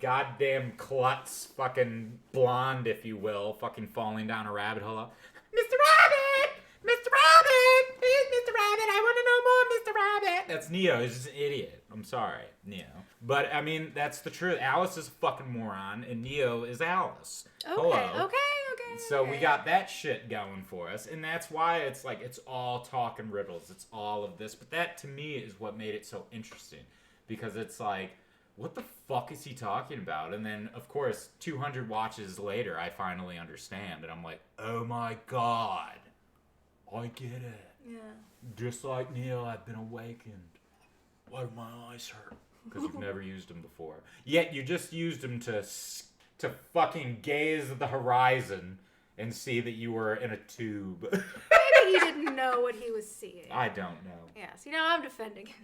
Speaker 1: goddamn klutz, fucking blonde, if you will, fucking falling down a rabbit hole. Mr. Rabbit! Mr. Rabbit! Please, Mr. Rabbit, I want to know more, Mr. Rabbit! That's Neo. He's just an idiot. I'm sorry, Neo. But, I mean, that's the truth. Alice is a fucking moron, and Neo is Alice.
Speaker 2: Okay,
Speaker 1: Hello.
Speaker 2: okay.
Speaker 1: So we got that shit going for us, and that's why it's like, it's all talking riddles. It's all of this. But that, to me, is what made it so interesting. Because it's like, what the fuck is he talking about? And then, of course, 200 watches later, I finally understand. And I'm like, oh my god. I get it.
Speaker 2: Yeah.
Speaker 1: Just like Neo, I've been awakened. Why do my eyes hurt? Because you've never used them before. Yet you just used them to fucking gaze at the horizon and see that you were in a tube.
Speaker 2: Maybe he didn't know what he was seeing.
Speaker 1: I don't know.
Speaker 2: Yeah, see, now I'm defending him.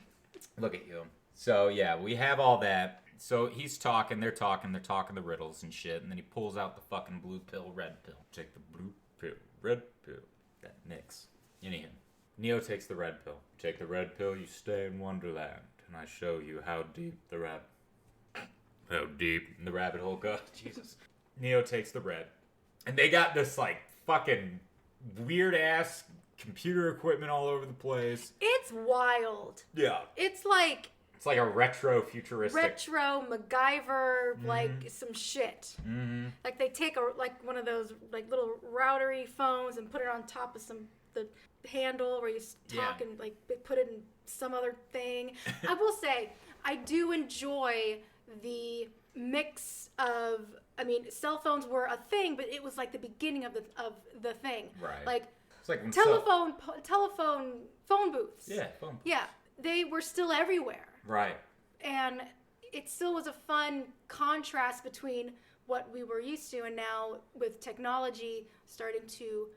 Speaker 1: Look at you. So, yeah, we have all that. So he's talking, they're talking the riddles and shit, and then he pulls out the fucking blue pill, red pill. Take the blue pill, red pill. That nicks. Anyhow, Neo takes the red pill. Take the red pill, you stay in Wonderland, and I show you how deep the rabbit hole goes. Jesus. Neo takes the red. And they got this, like, fucking weird-ass computer equipment all over the place.
Speaker 2: It's wild.
Speaker 1: Yeah.
Speaker 2: It's like
Speaker 1: a retro-futuristic...
Speaker 2: MacGyver, like, some shit.
Speaker 1: Mm-hmm.
Speaker 2: Like, they take one of those, like, little routery phones and put it on top of the handle where you talk and, like, they put it in some other thing. I will say, I do enjoy the mix of, I mean, cell phones were a thing, but it was like the beginning of the thing.
Speaker 1: Right.
Speaker 2: Like,
Speaker 1: it's like
Speaker 2: phone booths.
Speaker 1: Yeah, phone booths.
Speaker 2: Yeah, they were still everywhere.
Speaker 1: Right.
Speaker 2: And it still was a fun contrast between what we were used to and now with technology starting to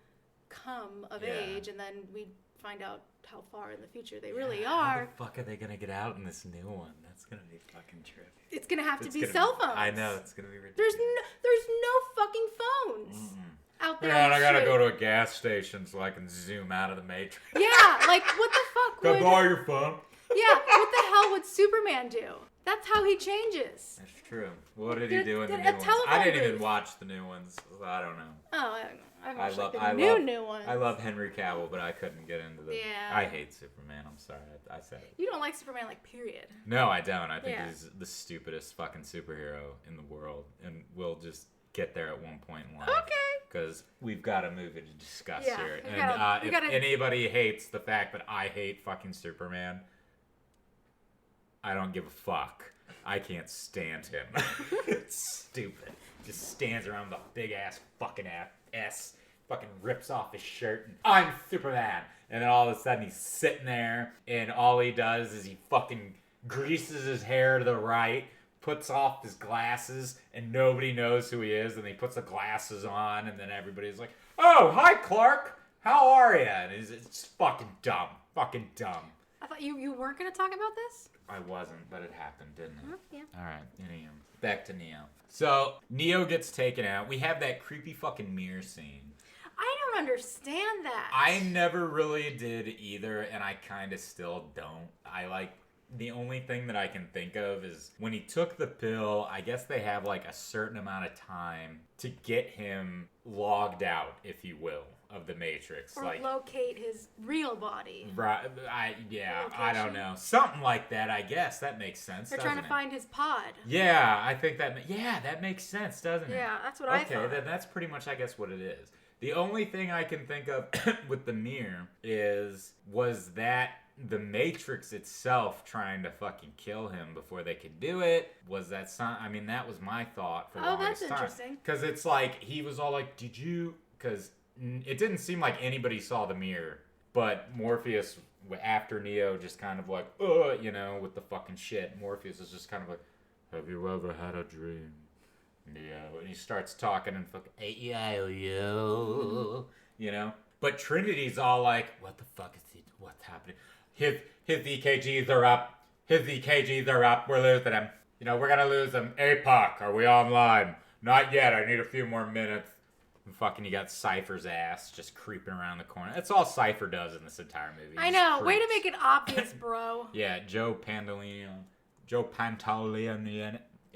Speaker 2: come of age, and then we find out how far in the future they really are.
Speaker 1: How the fuck are they gonna get out in this new one? That's gonna be fucking trippy.
Speaker 2: It's gonna have to be cell phones.
Speaker 1: I know, it's gonna be ridiculous.
Speaker 2: There's no fucking phones out there.
Speaker 1: Man, I gotta go to a gas station so I can zoom out of the Matrix.
Speaker 2: Yeah, like what the fuck
Speaker 1: Can I borrow your phone?
Speaker 2: Yeah, what the hell would Superman do? That's how he changes.
Speaker 1: That's true. What did he do in the new ones? I didn't even watch the new ones, so I don't know.
Speaker 2: Oh, I've watched the new ones.
Speaker 1: I love Henry Cavill, but I couldn't get into the...
Speaker 2: Yeah.
Speaker 1: I hate Superman. I'm sorry. I said it.
Speaker 2: You don't like Superman, like, period.
Speaker 1: No, I don't. I think he's the stupidest fucking superhero in the world, and we'll just get there at one point in life.
Speaker 2: Okay.
Speaker 1: Because we've got a movie to discuss here.
Speaker 2: And
Speaker 1: if anybody hates the fact that I hate fucking Superman, I don't give a fuck. I can't stand him. It's stupid. Just stands around with a big ass fucking S, fucking rips off his shirt, and I'm Superman. And then all of a sudden he's sitting there, and all he does is he fucking greases his hair to the right, puts off his glasses, and nobody knows who he is, and he puts the glasses on, and then everybody's like, oh, hi Clark, how are you? And it's fucking dumb. Fucking dumb.
Speaker 2: I thought you weren't going to talk about this?
Speaker 1: I wasn't, but it happened, didn't it?
Speaker 2: Yeah.
Speaker 1: Alright, anyway. Back to Neo. So, Neo gets taken out. We have that creepy fucking mirror scene.
Speaker 2: I don't understand that.
Speaker 1: I never really did either, and I kind of still don't. The only thing that I can think of is when he took the pill, I guess they have like a certain amount of time to get him logged out, if you will, of the Matrix.
Speaker 2: Or locate his real body.
Speaker 1: Right. I don't know. Something like that, I guess. That makes sense.
Speaker 2: They're trying to find his pod.
Speaker 1: Yeah, I think that makes sense, doesn't it?
Speaker 2: Yeah, that's what I thought.
Speaker 1: Okay, then that's pretty much, I guess, what it is. The only thing I can think of with the mirror was that the Matrix itself trying to fucking kill him before they could do it? Was that that was my thought for the longest time. Oh, that's interesting. Because it's like, he was all like, did you... Because it didn't seem like anybody saw the mirror, but Morpheus, after Neo just kind of like, with the fucking shit, Morpheus is just kind of like, have you ever had a dream, Neo? And he starts talking and fucking, But Trinity's all like, what the fuck what's happening? His EKGs are up. We're losing him. We're gonna lose him. APOC, are we online? Not yet. I need a few more minutes. And fucking, you got Cypher's ass just creeping around the corner. That's all Cypher does in this entire movie.
Speaker 2: I know. Way to make it obvious, bro.
Speaker 1: Yeah, Joe Pantoliano.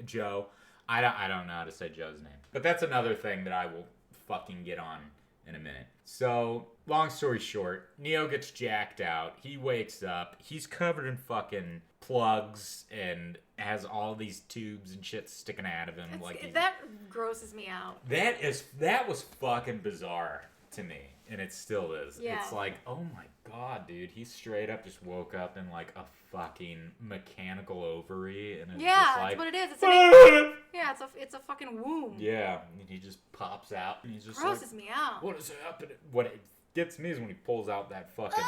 Speaker 1: Joe. I don't know how to say Joe's name. But that's another thing that I will fucking get on in a minute. So, long story short, Neo gets jacked out. He wakes up. He's covered in fucking plugs and has all these tubes and shit sticking out of him.
Speaker 2: That grosses me out.
Speaker 1: That was fucking bizarre to me, and it still is.
Speaker 2: Yeah.
Speaker 1: It's like, oh my god, dude, he straight up just woke up in like a fucking mechanical ovary, and it's just like,
Speaker 2: that's what it is. It's a fucking womb.
Speaker 1: Yeah, and he just pops out, and he's just
Speaker 2: grosses me out.
Speaker 1: What is happening? What it gets me is when he pulls out that fucking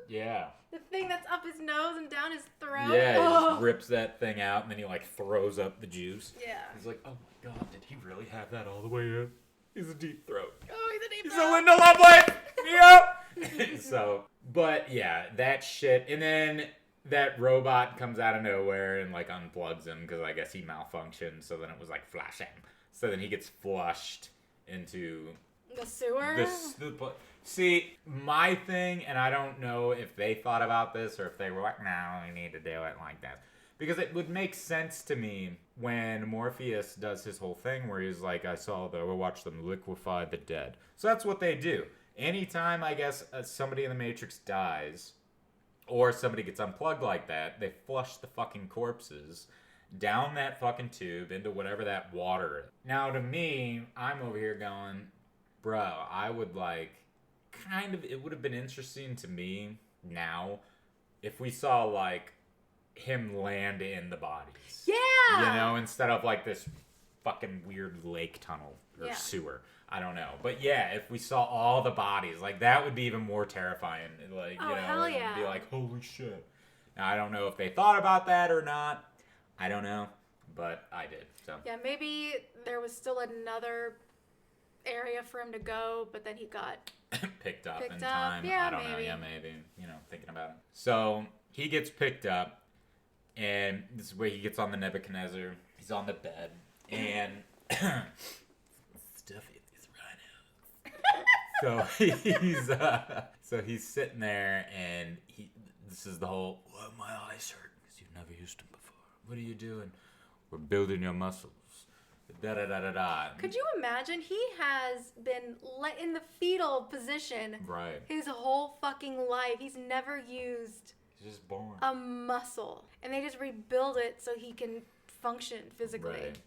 Speaker 2: the thing that's up his nose and down his throat.
Speaker 1: Yeah, he just rips that thing out, and then he like throws up the juice.
Speaker 2: Yeah.
Speaker 1: He's like, oh my god, did he really have that all the way in? He's a deep throat.
Speaker 2: Oh, he's a deep
Speaker 1: He's
Speaker 2: throat.
Speaker 1: a Linda Lovelace. So, but yeah, that shit, and then that robot comes out of nowhere and like unplugs him because I guess he malfunctioned. So then it was like flashing. So then he gets flushed into
Speaker 2: the sewer.
Speaker 1: See, my thing, and I don't know if they thought about this or if they were like, no, we need to do it like that. Because it would make sense to me when Morpheus does his whole thing where he's like, I watched them liquefy the dead. So that's what they do. Anytime, I guess, somebody in the Matrix dies or somebody gets unplugged like that, they flush the fucking corpses down that fucking tube into whatever that water is. Now, to me, I'm over here going, bro, I would like... it would have been interesting to me now if we saw like him land in the bodies.
Speaker 2: Yeah!
Speaker 1: You know, instead of like this fucking weird lake tunnel or sewer. I don't know. But yeah, if we saw all the bodies, like that would be even more terrifying. Like, you know,
Speaker 2: hell
Speaker 1: it'd
Speaker 2: yeah.
Speaker 1: be like, holy shit. Now, I don't know if they thought about that or not. I don't know. But I did. So
Speaker 2: yeah, maybe there was still another area for him to go, but then he got
Speaker 1: picked up in time.
Speaker 2: Yeah,
Speaker 1: I don't know. Yeah, maybe. You know, thinking about it. So he gets picked up, and this is where he gets on the Nebuchadnezzar. He's on the bed, and stuff is right out. So he's sitting there, and this is the whole, well, my eyes hurt because you've never used them before. What are you doing? We're building your muscles. Da-da-da-da-da.
Speaker 2: Could you imagine? He has been in the fetal position his whole fucking life. He's never used
Speaker 1: just born
Speaker 2: a muscle. And they just rebuild it so he can function physically.
Speaker 1: Right.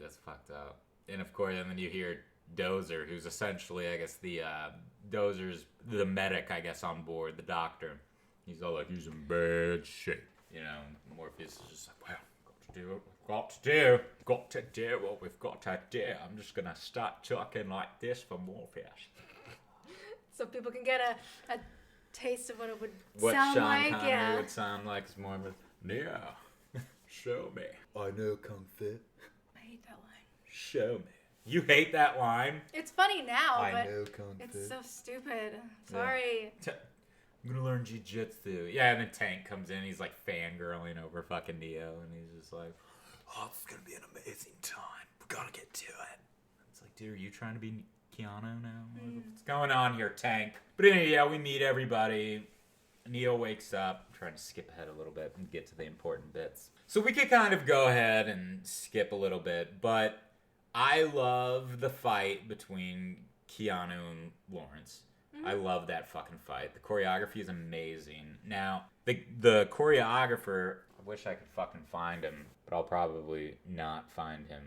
Speaker 1: That's fucked up. And of course, and then you hear Dozer, who's essentially, I guess, Dozer's the medic, I guess, on board, the doctor. He's all like, he's in bad shape. You know, Morpheus is just like, well, got to do what we've got to do. I'm just going to start talking like this for Morpheus.
Speaker 2: So people can get a taste of what it would
Speaker 1: what
Speaker 2: sound
Speaker 1: Sean
Speaker 2: like.
Speaker 1: Connery would sound like is more of a, yeah, show me. I know Kung Fu.
Speaker 2: I hate that line.
Speaker 1: Show me. You hate that line?
Speaker 2: It's funny now,
Speaker 1: I
Speaker 2: but
Speaker 1: know Kung Fu.
Speaker 2: it's so stupid. Sorry.
Speaker 1: Yeah. I'm gonna learn jiu-jitsu. Yeah, and then Tank comes in. He's like fangirling over fucking Neo, and he's just like, "Oh, this is gonna be an amazing time. We gotta get to it." It's like, dude, are you trying to be Keanu now? What's going on here, Tank? But anyway, yeah, we meet everybody. Neo wakes up. I'm trying to skip ahead a little bit and get to the important bits. So we could kind of go ahead and skip a little bit, but I love the fight between Keanu and Lawrence. I love that fucking fight. The choreography is amazing. Now, the choreographer, I wish I could fucking find him, but I'll probably not find him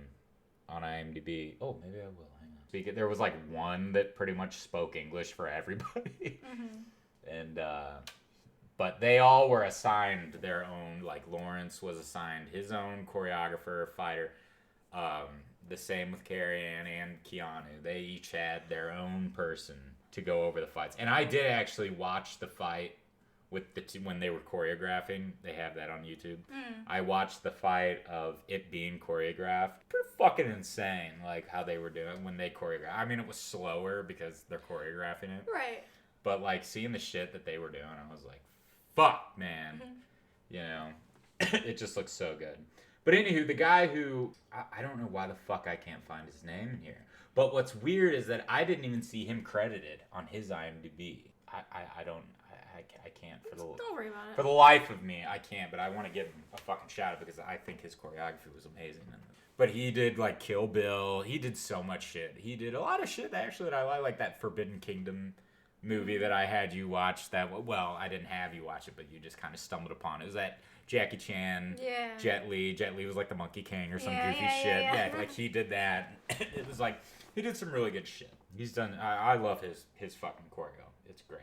Speaker 1: on IMDb. Oh, maybe I will. Hang on. There was like one that pretty much spoke English for everybody. And, but they all were assigned their own, like Lawrence was assigned his own choreographer, fighter. The same with Carrie-Anne and Keanu. They each had their own person to go over the fights. And I did actually watch the fight with the two when they were choreographing. They have that on YouTube. I watched the fight of it being choreographed. Pretty fucking insane, like how they were doing when they choreographed. I mean, it was slower because they're choreographing it.
Speaker 2: Right.
Speaker 1: But like seeing the shit that they were doing, I was like, fuck, man. You know, it just looks so good. But anywho, the guy who, I don't know why the fuck I can't find his name in here. But what's weird is that I didn't even see him credited on his IMDb. I can't
Speaker 2: Don't worry about it.
Speaker 1: for the life of me. I can't, but I want to give him a fucking shout out because I think his choreography was amazing. But he did like Kill Bill. He did so much shit. He did a lot of shit actually that I like that Forbidden Kingdom movie that I had you watch. Well, I didn't have you watch it, but you just kind of stumbled upon it. It was that Jackie Chan, Jet Li. Jet Li was like the Monkey King or some goofy shit. Yeah, like he did that. It was like he did some really good shit. He's done. I love his fucking choreo. It's great.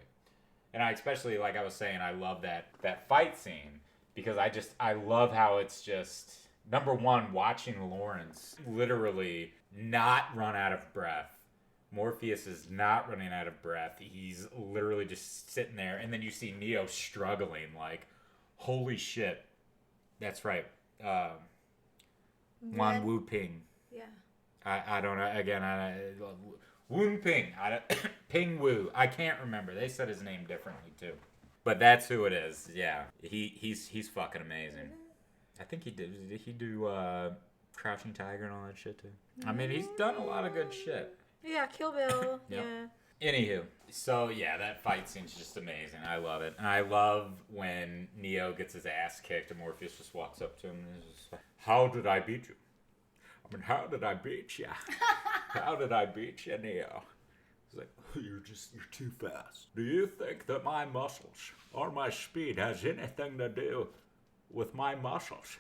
Speaker 1: And I especially, like I was saying, I love that fight scene because I love how it's just, number one, watching Lawrence literally not run out of breath. Morpheus is not running out of breath. He's literally just sitting there, and then you see Neo struggling, like, holy shit. That's right. Wan Wu Ping.
Speaker 2: Yeah.
Speaker 1: I don't know. Again, Woon Ping. Ping Wu. I can't remember. They said his name differently too. But that's who it is. Yeah. He's fucking amazing. I think he did. Did he do Crouching Tiger and all that shit too? I mean, he's done a lot of good shit.
Speaker 2: Yeah, Kill Bill.
Speaker 1: Yep.
Speaker 2: Yeah.
Speaker 1: Anywho, so yeah, that fight scene's just amazing. I love it. And I love when Neo gets his ass kicked and Morpheus just walks up to him and is just like, how did I beat you? I mean, how did I beat you? How did I beat you, Neo? He's like, you're too fast. Do you think that my muscles or my speed has anything to do with my muscles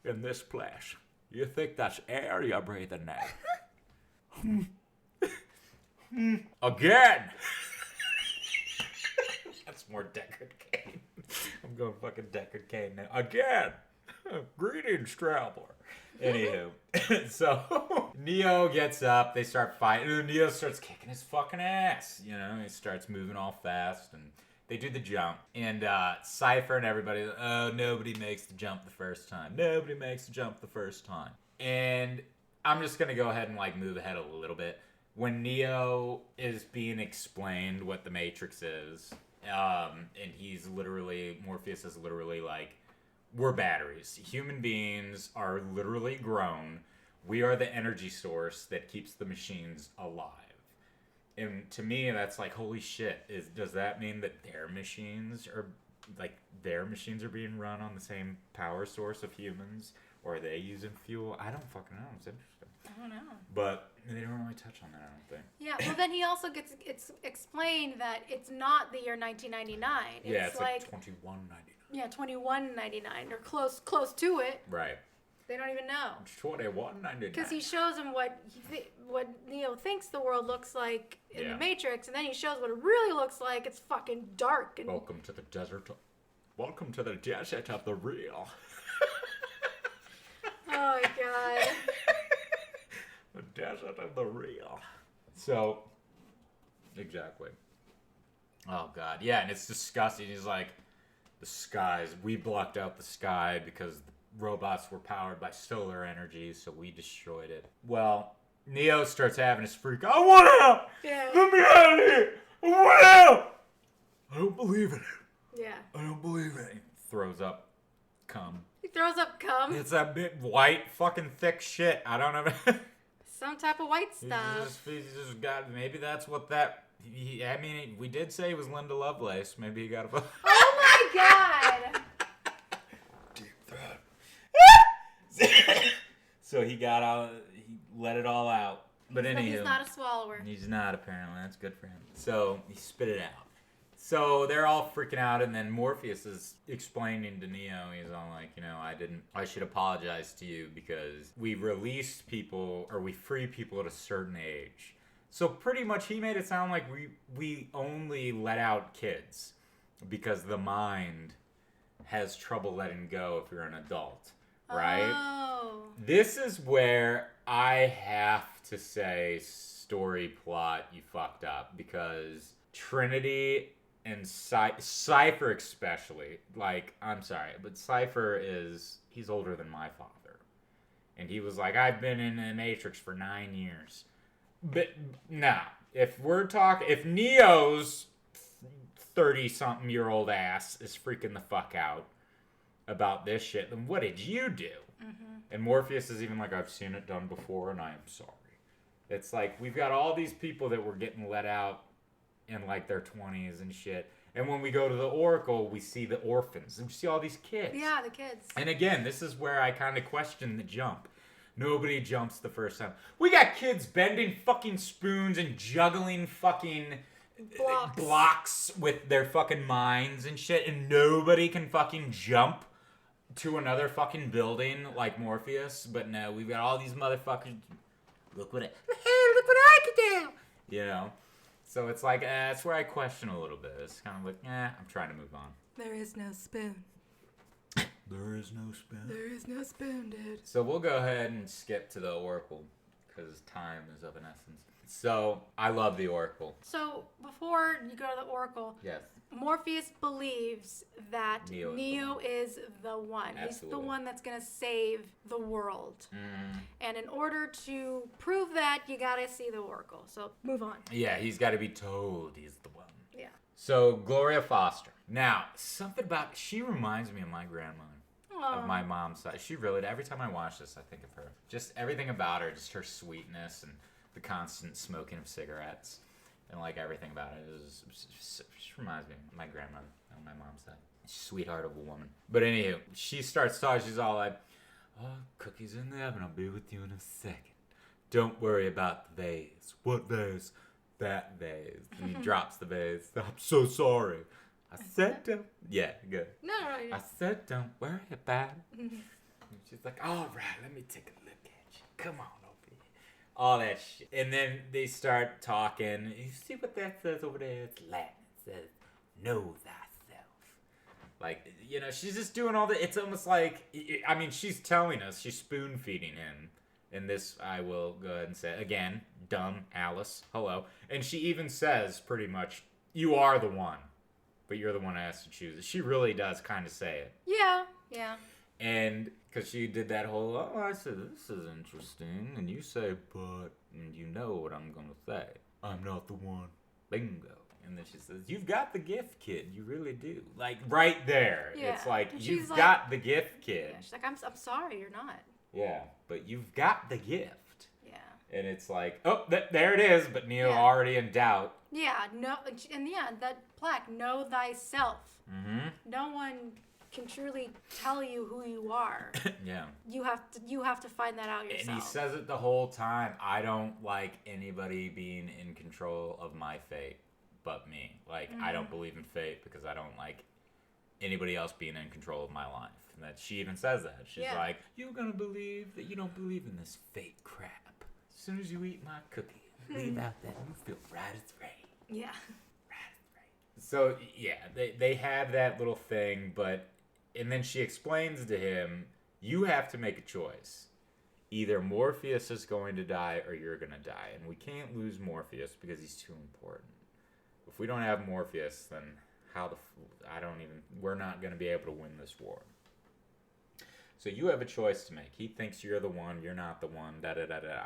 Speaker 1: in this place? You think that's air you're breathing now? Again! That's more Deckard Cain. I'm going fucking Deckard Cain now. Again! Greetings, traveler. Anywho, so Neo gets up, they start fighting, and Neo starts kicking his fucking ass. You know, he starts moving all fast, and they do the jump. And Cypher and everybody, oh, nobody makes the jump the first time. Nobody makes the jump the first time. And I'm just going to go ahead and like move ahead a little bit. When Neo is being explained what the Matrix is, and Morpheus is literally like, we're batteries. Human beings are literally grown. We are the energy source that keeps the machines alive. And to me, that's like, holy shit. Does that mean that their machines are being run on the same power source of humans? Or are they using fuel? I don't fucking know. It's interesting.
Speaker 2: I don't know.
Speaker 1: But they don't really touch on that, I don't think.
Speaker 2: Yeah, well then he also it's explained that it's not the year 1999.
Speaker 1: It's like 2199.
Speaker 2: Yeah, 2199 or close to it.
Speaker 1: Right.
Speaker 2: They don't even know.
Speaker 1: 2199.
Speaker 2: Because he shows him what Neo thinks the world looks like in the Matrix, and then he shows what it really looks like. It's fucking dark. And
Speaker 1: Welcome to the desert. Welcome to the desert of the real.
Speaker 2: Oh my god.
Speaker 1: The desert of the real. So, exactly. Oh god, yeah, and it's disgusting. He's like, the skies. We blocked out the sky because the robots were powered by solar energy, so we destroyed it. Well, Neo starts having his freak. I want out!
Speaker 2: Yeah.
Speaker 1: Let me out of here! I want out! I don't believe it.
Speaker 2: Yeah.
Speaker 1: I don't believe it. He throws up cum.
Speaker 2: He throws up cum.
Speaker 1: It's that big white fucking thick shit. I don't know.
Speaker 2: Some type of white stuff.
Speaker 1: He's just got. Maybe that's what that. We did say he was Linda Lovelace. Maybe he got a.
Speaker 2: Oh my god!
Speaker 1: Deep throat. So he got all. He let it all out. But anywho,
Speaker 2: he's not a swallower.
Speaker 1: He's not, apparently. That's good for him. So he spit it out. So they're all freaking out, and then Morpheus is explaining to Neo, he's all like, I should apologize to you because we released people, or we free people at a certain age. So pretty much he made it sound like we only let out kids because the mind has trouble letting go if you're an adult, right?
Speaker 2: Oh.
Speaker 1: This is where I have to say story plot, you fucked up, because Trinity and Cypher especially, like, I'm sorry, but Cypher he's older than my father. And he was like, I've been in the Matrix for 9 years. But, nah, if Neo's 30-something-year-old ass is freaking the fuck out about this shit, then what did you do? Mm-hmm. And Morpheus is even like, I've seen it done before, and I am sorry. It's like, we've got all these people that were getting let out in like their 20s and shit. And when we go to the Oracle, we see the orphans. And we see all these kids.
Speaker 2: Yeah, the kids.
Speaker 1: And again, this is where I kind of question the jump. Nobody jumps the first time. We got kids bending fucking spoons and juggling fucking blocks with their fucking minds and shit. And nobody can fucking jump to another fucking building like Morpheus. But no, we've got all these motherfuckers. Look what I can do. You know? So it's like, that's where I question a little bit. It's kind of like, I'm trying to move on.
Speaker 2: There is no spoon.
Speaker 1: There is no spoon.
Speaker 2: There is no spoon, dude.
Speaker 1: So we'll go ahead and skip to the Oracle, because time is of an essence. So, I love the Oracle.
Speaker 2: So, before you go to the Oracle,
Speaker 1: yes,
Speaker 2: Morpheus believes that Neo is the one.
Speaker 1: Absolutely.
Speaker 2: He's the one that's going to save the world.
Speaker 1: Mm.
Speaker 2: And in order to prove that, you got to see the Oracle. So, move on.
Speaker 1: Yeah, he's got to be told he's the one.
Speaker 2: Yeah.
Speaker 1: So, Gloria Foster. Now, she reminds me of my grandmother.
Speaker 2: Aww.
Speaker 1: Of my mom's side. She really, every time I watch this, I think of her. Just everything about her, just her sweetness and the constant smoking of cigarettes. And like everything about it she reminds me of my grandmother on my mom's side. Sweetheart of a woman. But anywho, she starts talking. She's all like, "Oh, cookies in the oven. I'll be with you in a second. Don't worry about the vase. What vase? That vase." And he drops the vase. "I'm so sorry. I said don't." Yeah, good.
Speaker 2: No.
Speaker 1: I said don't worry about it. And she's like, "All right, let me take a look at you. Come on over here." All that shit. And then they start talking. You see what that says over there? It's Latin. It says, "Know thyself." Like, you know, she's just doing all the... It's almost like... I mean, she's telling us, she's spoon-feeding him. And this, I will go ahead and say, again, dumb Alice, hello. And she even says, pretty much, you are the one. But you're the one who has to choose it. She really does kind of say it.
Speaker 2: Yeah, yeah.
Speaker 1: And because she did that whole, oh, I said, this is interesting. And you say, but, and you know what I'm going to say. I'm not the one. Bingo. And then she says, you've got the gift, kid. You really do. Like, right there.
Speaker 2: Yeah.
Speaker 1: It's like,
Speaker 2: And
Speaker 1: you've
Speaker 2: she's
Speaker 1: got the gift, kid.
Speaker 2: Yeah, she's like, I'm sorry, you're not.
Speaker 1: Yeah, but you've got the gift.
Speaker 2: Yeah.
Speaker 1: And it's like, oh, there it is. But Neo already in doubt.
Speaker 2: Yeah, no, and yeah, that plaque, know thyself.
Speaker 1: Mm-hmm.
Speaker 2: No one can truly tell you who you are.
Speaker 1: Yeah.
Speaker 2: You have to find that out yourself.
Speaker 1: And he says it the whole time. I don't like anybody being in control of my fate but me. Like, I don't believe in fate because I don't like anybody else being in control of my life. And that she even says that. She's like, you're gonna believe that you don't believe in this fate crap. As soon as you eat my cookie, leave out that you feel right as rain.
Speaker 2: Yeah.
Speaker 1: Right as rain. So, yeah, they have that little thing, and then she explains to him, you have to make a choice. Either Morpheus is going to die or you're going to die. And we can't lose Morpheus because he's too important. If we don't have Morpheus, then we're not going to be able to win this war. So you have a choice to make. He thinks you're the one, you're not the one, da-da-da-da.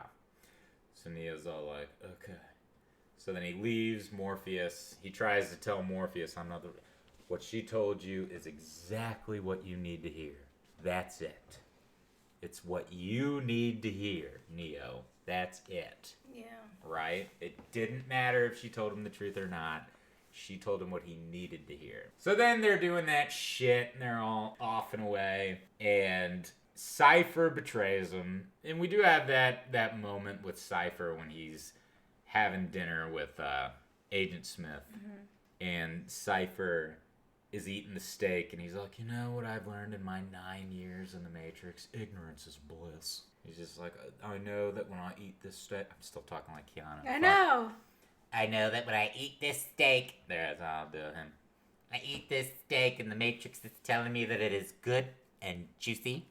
Speaker 1: So Neo's all like, okay. So then he leaves Morpheus. He tries to tell Morpheus, what she told you is exactly what you need to hear. That's it. It's what you need to hear, Neo. That's it.
Speaker 2: Yeah.
Speaker 1: Right? It didn't matter if she told him the truth or not. She told him what he needed to hear. So then they're doing that shit, and they're all off and away, and Cypher betrays him. And we do have that moment with Cypher when he's having dinner with Agent Smith. Mm-hmm. And Cypher is eating the steak, and he's like, you know what I've learned in my 9 years in the Matrix? Ignorance is bliss. He's just like, I know that when I eat this steak... I'm still talking like Keanu.
Speaker 2: I know.
Speaker 1: I know that when I eat this steak... That's how I'll do him. I eat this steak, and the Matrix is telling me that it is good and juicy.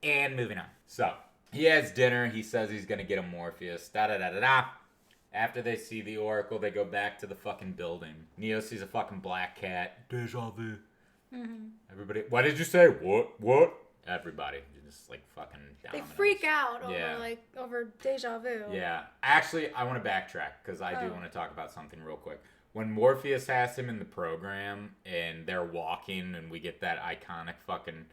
Speaker 1: And moving on. So, he has dinner. He says he's going to get a Morpheus. Da-da-da-da-da. After they see the Oracle, they go back to the fucking building. Neo sees a fucking black cat. Deja vu. Mm-hmm. Everybody, what did you say? What? Everybody just like fucking dominoes.
Speaker 2: They freak out over deja vu.
Speaker 1: Yeah. Actually, I want to backtrack because I do want to talk about something real quick. When Morpheus has him in the program and they're walking and we get that iconic fucking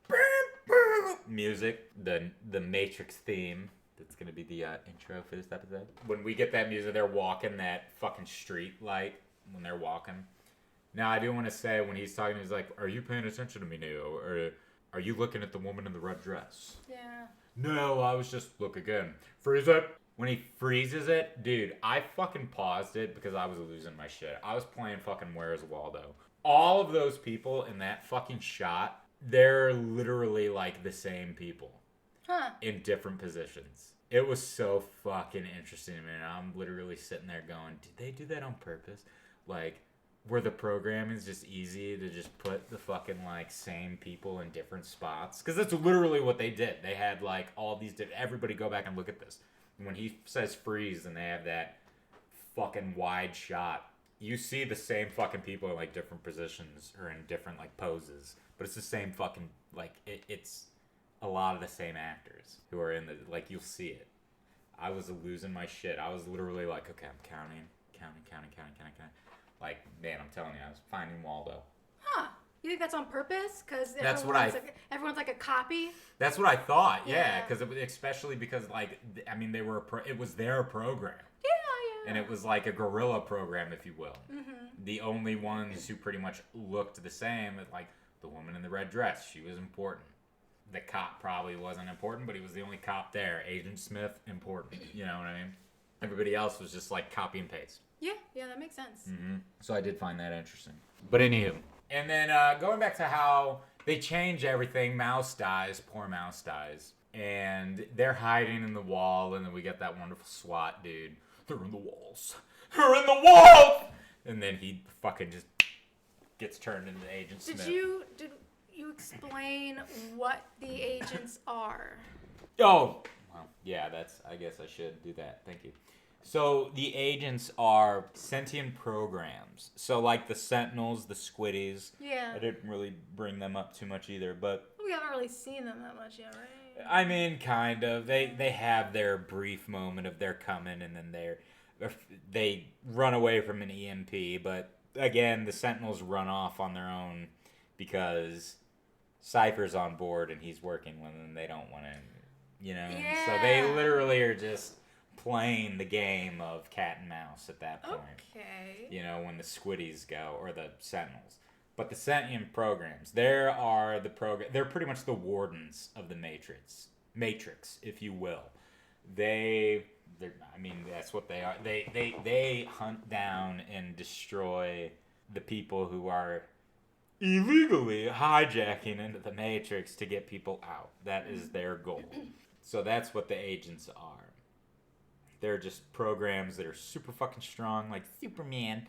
Speaker 1: music, the Matrix theme. That's going to be the intro for this episode. When we get that music, they're walking that fucking street light when they're walking. Now, I do want to say, when he's talking, he's like, are you paying attention to me, Neo? Or are you looking at the woman in the red dress?
Speaker 2: Yeah.
Speaker 1: No, I was just, look again. Freeze it. When he freezes it, dude, I fucking paused it because I was losing my shit. I was playing fucking Where's Waldo. All of those people in that fucking shot, they're literally like the same people.
Speaker 2: Huh.
Speaker 1: In different positions. It was so fucking interesting, man. I'm literally sitting there going, did they do that on purpose? Like, where the program is just easy to just put the fucking, like, same people in different spots? Because that's literally what they did. They had, like, all these everybody go back and look at this. When he says freeze and they have that fucking wide shot, you see the same fucking people in, like, different positions or in different, like, poses. But it's the same fucking, like, it's... a lot of the same actors who are in the, like, you'll see it. I was losing my shit. I was literally like, okay, I'm counting. Like, man, I'm telling you, I was finding Waldo.
Speaker 2: Huh. You think that's on purpose? Because everyone's like a copy?
Speaker 1: That's what I thought, yeah. Because especially because, like, I mean, it was their program.
Speaker 2: Yeah.
Speaker 1: And it was like a guerrilla program, if you will.
Speaker 2: Mm-hmm.
Speaker 1: The only ones who pretty much looked the same, like the woman in the red dress, she was important. The cop probably wasn't important, but he was the only cop there. Agent Smith, important. You know what I mean? Everybody else was just like copy and paste.
Speaker 2: Yeah, that makes sense.
Speaker 1: Mm-hmm. So I did find that interesting. But anywho. And then going back to how they change everything. Mouse dies. Poor Mouse dies. And they're hiding in the wall. And then we get that wonderful SWAT dude. They're in the walls. They're in the walls! And then he fucking just gets turned into Agent Smith.
Speaker 2: you explain what the agents are?
Speaker 1: Oh, well, yeah, I guess I should do that. Thank you. So the agents are sentient programs. So like the Sentinels, the Squiddies.
Speaker 2: Yeah.
Speaker 1: I didn't really bring them up too much either, but
Speaker 2: We haven't really seen them that much yet, right?
Speaker 1: I mean, kind of. They have their brief moment of they're coming, and then they run away from an EMP. But again, the Sentinels run off on their own because Cypher's on board and he's working with them. They don't want to,
Speaker 2: Yeah.
Speaker 1: So they literally are just playing the game of cat and mouse at that point.
Speaker 2: Okay.
Speaker 1: When the Squiddies go, or the Sentinels. But the sentient programs, they're pretty much the wardens of the Matrix, if you will. That's what they are. They hunt down and destroy the people who are illegally hijacking into the Matrix to get people out. That is their goal. So that's what the agents are. They're just programs that are super fucking strong, like Superman,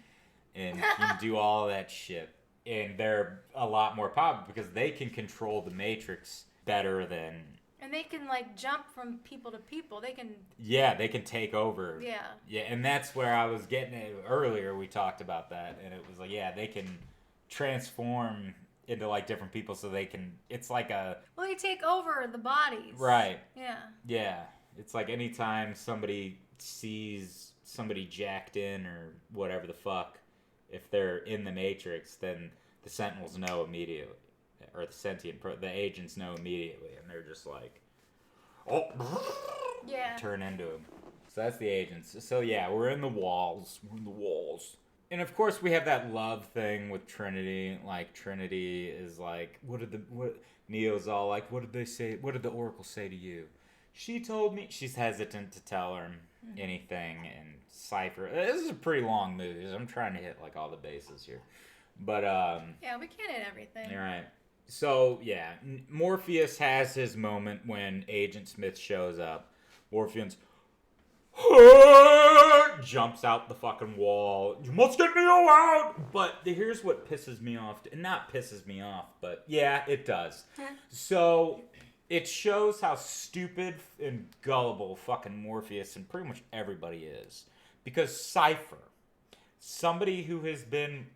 Speaker 1: and can do all that shit. And they're a lot more powerful because they can control the Matrix better than...
Speaker 2: And they can, jump from people to people. They can...
Speaker 1: Yeah, they can take over.
Speaker 2: Yeah.
Speaker 1: Yeah, and that's where I was getting it. Earlier, we talked about that, and it was like, yeah, they can transform into, different people so they can... It's like a...
Speaker 2: Well, they take over the bodies.
Speaker 1: Right.
Speaker 2: Yeah.
Speaker 1: Yeah. It's like anytime somebody sees somebody jacked in or whatever the fuck, if they're in the Matrix, then the Sentinels know immediately. Or the agents know immediately. And they're just like, oh,
Speaker 2: yeah,
Speaker 1: turn into them. So that's the agents. So yeah, we're in the walls. And of course we have that love thing with Trinity. Like, Trinity is like, Neo's all like, what did they say? What did the Oracle say to you? She told me. She's hesitant to tell her anything. And Cypher. This is a pretty long movie. So I'm trying to hit all the bases here. But
Speaker 2: yeah, we can't hit everything.
Speaker 1: All right. So yeah, Morpheus has his moment when Agent Smith shows up. Morpheus jumps out the fucking wall. You must get Neo out! But here's what pisses me off. Not pisses me off, but yeah, it does. So it shows how stupid and gullible fucking Morpheus and pretty much everybody is. Because Cypher, somebody who has been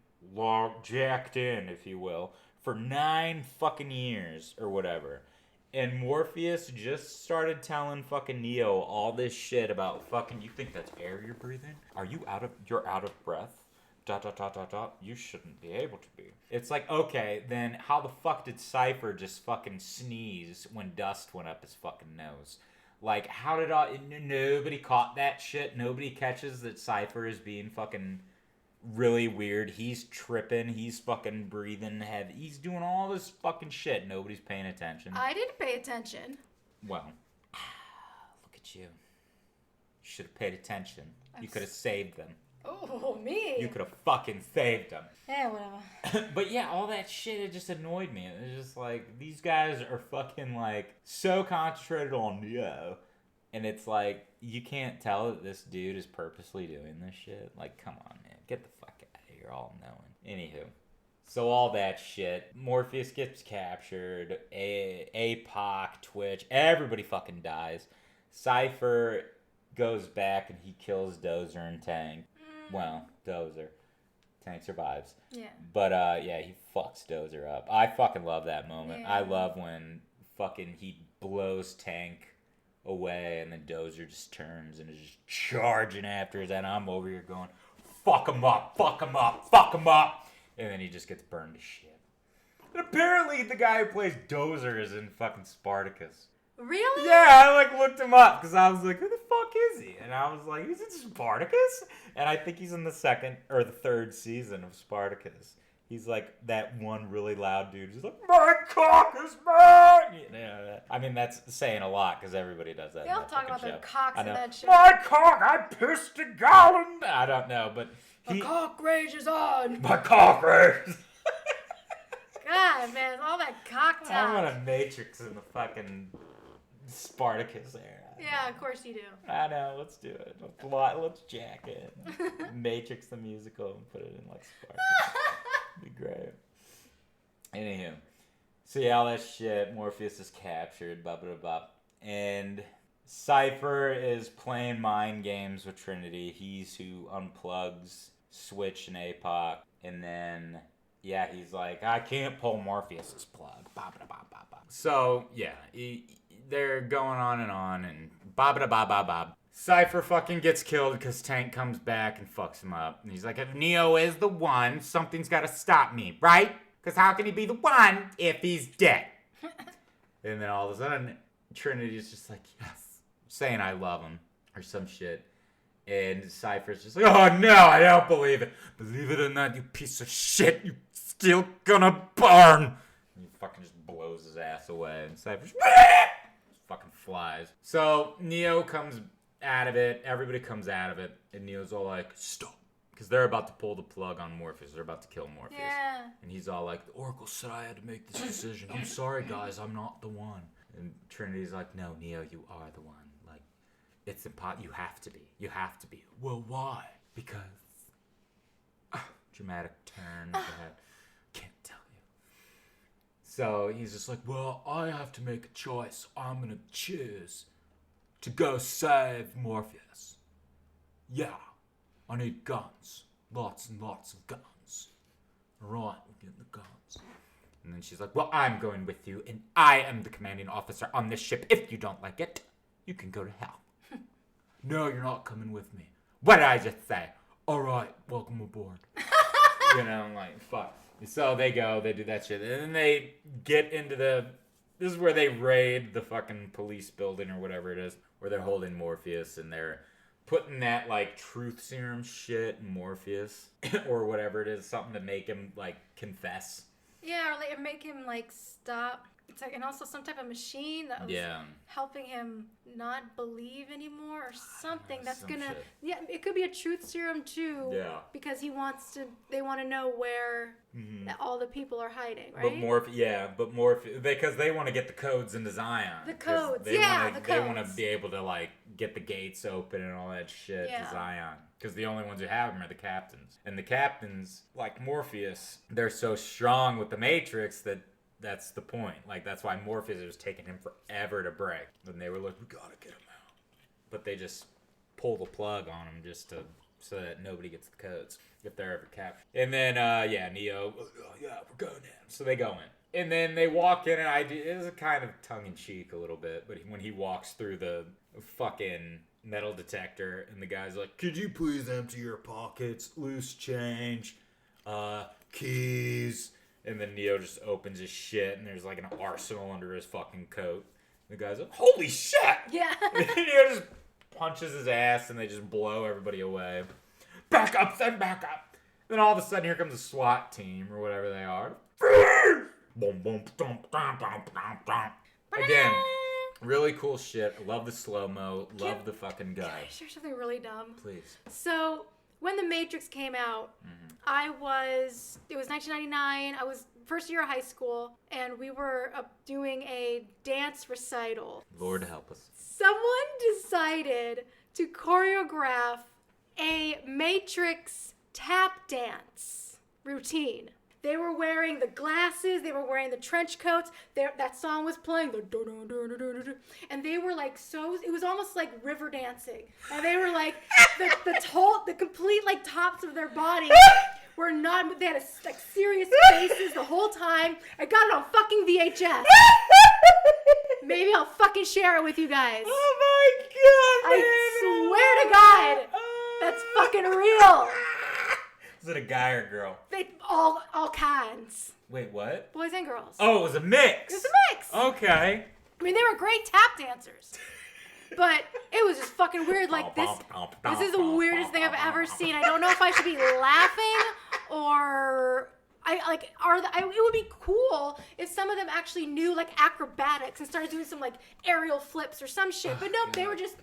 Speaker 1: jacked in, if you will, for 9 fucking years or whatever. And Morpheus just started telling fucking Neo all this shit about fucking, you think that's air you're breathing? You're out of breath? ... You shouldn't be able to be. It's like, okay, then how the fuck did Cypher just fucking sneeze when dust went up his fucking nose? Like, how did nobody caught that shit? Nobody catches that Cypher is being fucking really weird. He's tripping. He's fucking breathing heavy. He's doing all this fucking shit. Nobody's paying attention.
Speaker 2: I didn't pay attention.
Speaker 1: Well, look at you. You should have paid attention. You could have saved them.
Speaker 2: Oh, me?
Speaker 1: You could have fucking saved them.
Speaker 2: Yeah, whatever.
Speaker 1: But yeah, all that shit, it just annoyed me. It was just like, these guys are fucking so concentrated on Neo. And it's like, you can't tell that this dude is purposely doing this shit. Like, come on, man. Get the fuck out of here, all knowing. Anywho. So all that shit. Morpheus gets captured. APOC, Twitch. Everybody fucking dies. Cypher goes back and he kills Dozer and Tank. Well, Dozer. Tank survives.
Speaker 2: Yeah.
Speaker 1: But, yeah, he fucks Dozer up. I fucking love that moment.
Speaker 2: Yeah.
Speaker 1: I love when fucking he blows Tank away and then Dozer just turns and is just charging after his head. I'm over here going, fuck him up, fuck him up, fuck him up. And then he just gets burned to shit. And apparently the guy who plays Dozer is in fucking Spartacus.
Speaker 2: Really?
Speaker 1: Yeah, I looked him up because I was like, who the fuck is he? And I was like, he's in Spartacus? And I think he's in the 2nd or the 3rd season of Spartacus. He's like that one really loud dude who's like, my cock is mine! I mean, that's saying a lot because everybody does that.
Speaker 2: They all talk about their cocks and that shit.
Speaker 1: My cock, I pissed a gallon! I don't know, but
Speaker 2: my cock rage is on!
Speaker 1: My cock rage!
Speaker 2: God, man, all that cock talk.
Speaker 1: I want a Matrix in the fucking Spartacus era.
Speaker 2: Yeah, of course you do.
Speaker 1: I know, let's do it. Let's jack it. Matrix the musical and put it in Spartacus. It'd be great. Anywho. So yeah, all that shit. Morpheus is captured. Blah blah blah. And Cypher is playing mind games with Trinity. He's who unplugs Switch and APOC. And then, yeah, he's like, I can't pull Morpheus's plug. Ba ba ba ba ba. So yeah, they're going on, and ba ba ba ba ba. Cypher fucking gets killed because Tank comes back and fucks him up. And he's like, if Neo is the one, something's got to stop me, right? Because how can he be the one if he's dead? And then all of a sudden, Trinity's just like, yes, saying I love him or some shit. And Cypher's just like, oh no, I don't believe it. Believe it or not, you piece of shit, you still gonna burn. And he fucking just blows his ass away. And Cypher's fucking flies. So Neo comes out of it. Everybody comes out of it. And Neo's all like, stop. Because they're about to pull the plug on Morpheus. They're about to kill Morpheus. Yeah. And he's all like, the Oracle said I had to make this decision. I'm sorry, guys. I'm not the one. And Trinity's like, no, Neo, you are the one. Like, it's impossible. You have to be. You have to be. Well, why? Because. Dramatic turn. Can't tell you. So he's just like, well, I have to make a choice. I'm going to choose to go save Morpheus. Yeah. I need guns. Lots and lots of guns. Right, we're getting the guns. And then she's like, well, I'm going with you, and I am the commanding officer on this ship. If you don't like it, you can go to hell. No, you're not coming with me. What did I just say? All right, welcome aboard. You know, I'm like, fuck. So they go, they do that shit. And then they get into this is where they raid the fucking police building or whatever it is, where they're holding Morpheus, and they're putting that, like, truth serum shit in Morpheus or whatever it is, something to make him, like, confess.
Speaker 2: Yeah, or like, make him, like, stop. It's like, and also some type of machine that was helping him not believe anymore or something. That's gonna, shit. Yeah, it could be a truth serum too. Yeah. Because they want to know where all the people are hiding, right?
Speaker 1: But Morpheus, because they want to get the codes into Zion.
Speaker 2: The codes,
Speaker 1: They want to be able to, like, get the gates open and all that shit to Zion. Because the only ones who have them are the captains. And the captains, like Morpheus, they're so strong with the Matrix that's the point. Like, that's why Morpheus was taking him forever to break. And they were like, we gotta get him out. But they just pull the plug on him just so that nobody gets the codes if they're ever captured. And then, Neo, we're going in. So they go in. And then they walk in, and it is a kind of tongue-in-cheek a little bit, but when he walks through the fucking metal detector, and the guy's like, could you please empty your pockets, loose change, keys. And then Neo just opens his shit, and there's like an arsenal under his fucking coat. And the guy's like, holy shit!
Speaker 2: Yeah.
Speaker 1: And Neo just punches his ass, and they just blow everybody away. Back up, then back up. Then all of a sudden, here comes a SWAT team, or whatever they are. Boom, boom, Again, really cool shit. I love the slow-mo. Love the fucking guy.
Speaker 2: Can I share something really dumb?
Speaker 1: Please.
Speaker 2: So, when The Matrix came out, it was 1999, I was first year of high school, and we were doing a dance recital.
Speaker 1: Lord help us.
Speaker 2: Someone decided to choreograph a Matrix tap dance routine. They were wearing the glasses, they were wearing the trench coats, that song was playing, and they were like it was almost like river dancing. And they were like, the complete like tops of their bodies were not, they had like serious faces the whole time. I got it on fucking VHS. Maybe I'll fucking share it with you guys.
Speaker 1: Oh my
Speaker 2: God, man. I swear to God, that's fucking real.
Speaker 1: Is it a guy or girl?
Speaker 2: They all kinds.
Speaker 1: Wait, what?
Speaker 2: Boys and girls.
Speaker 1: Oh, it was a mix.
Speaker 2: It was a mix.
Speaker 1: Okay.
Speaker 2: I mean, they were great tap dancers. But it was just fucking weird. Like, this is the weirdest thing I've ever seen. I don't know if I should be laughing or it would be cool if some of them actually knew, like, acrobatics and started doing some, like, aerial flips or some shit. But nope, they were just...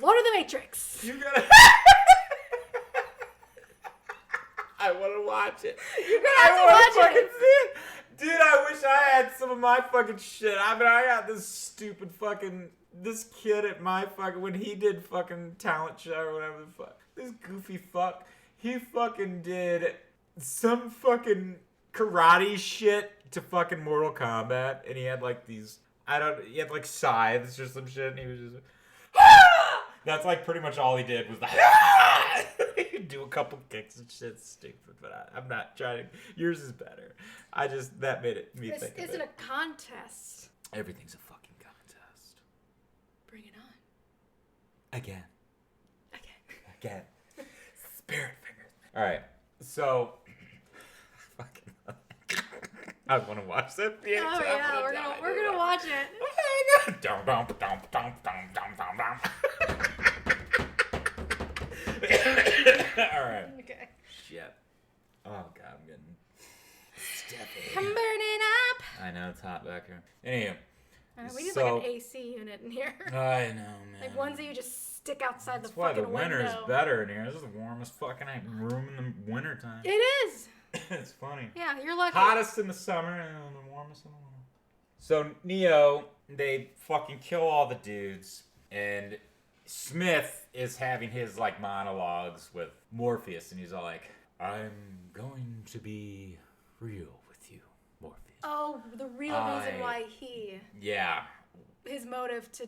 Speaker 2: Lord of the Matrix.
Speaker 1: You gotta... I want to watch it.
Speaker 2: You're gonna have to watch it.
Speaker 1: See it. Dude, I wish I had some of my fucking shit. I mean, I got this stupid fucking this kid at my fucking, when he did fucking talent show or whatever the fuck, this goofy fuck, he fucking did some fucking karate shit to fucking Mortal Kombat, and he had like these, he had like scythes or some shit, and he was just, that's like pretty much all he did was the, he'd do a couple kicks and shit, stupid, but I'm not trying to, yours is better. That made me think of it.
Speaker 2: This isn't a contest.
Speaker 1: Everything's a fucking contest.
Speaker 2: Bring it on.
Speaker 1: Again. Spirit fingers. Alright, so, fucking, I want to watch that.
Speaker 2: Oh yeah, we're gonna watch it.
Speaker 1: Alright.
Speaker 2: Okay.
Speaker 1: Shit. Oh god, I'm getting stiffy.
Speaker 2: I'm burning up.
Speaker 1: I know, it's hot back here. Anywho.
Speaker 2: We need like an AC unit in here.
Speaker 1: I know, man.
Speaker 2: Like ones that you just stick outside
Speaker 1: That's
Speaker 2: the fucking window.
Speaker 1: why the winter's better in here. This is the warmest fucking room in the wintertime.
Speaker 2: It is.
Speaker 1: It's funny.
Speaker 2: Yeah, you're lucky.
Speaker 1: Hottest in the summer and the warmest in the winter. So Neo, they fucking kill all the dudes, and Smith is having his like monologues with Morpheus, and he's all like, "I'm going to be real with you, Morpheus."
Speaker 2: Oh, the real reason why his motive to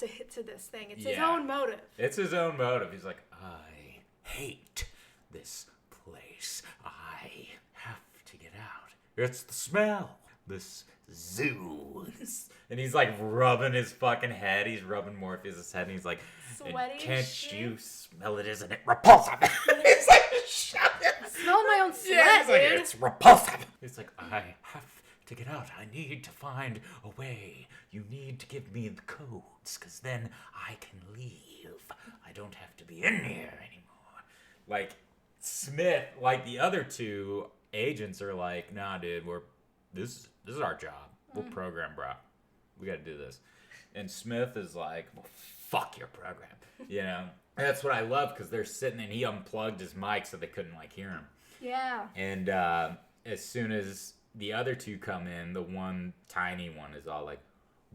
Speaker 2: hit to this thing. It's his own motive.
Speaker 1: It's his own motive. He's like, "I hate this place. I have to get out. It's the smell. This zoo." And he's like rubbing his fucking head. He's rubbing Morpheus' head, and he's like,
Speaker 2: sweaty.
Speaker 1: "Can't you smell it? Isn't it repulsive?" He's like, "Shut it."
Speaker 2: I smell my own sweat,
Speaker 1: yeah, he's like,
Speaker 2: dude.
Speaker 1: "It's repulsive." He's like, "I have to get out. I need to find a way. You need to give me the codes, because then I can leave. I don't have to be in here anymore." Like, Smith, like the other two agents are like, "Nah, dude, this is our job. We're programmed, bro. We got to do this." And Smith is like, "Well, fuck your program." You know? And that's what I love, because they're sitting and he unplugged his mic so they couldn't like hear him.
Speaker 2: Yeah.
Speaker 1: And as soon as the other two come in, the one tiny one is all like,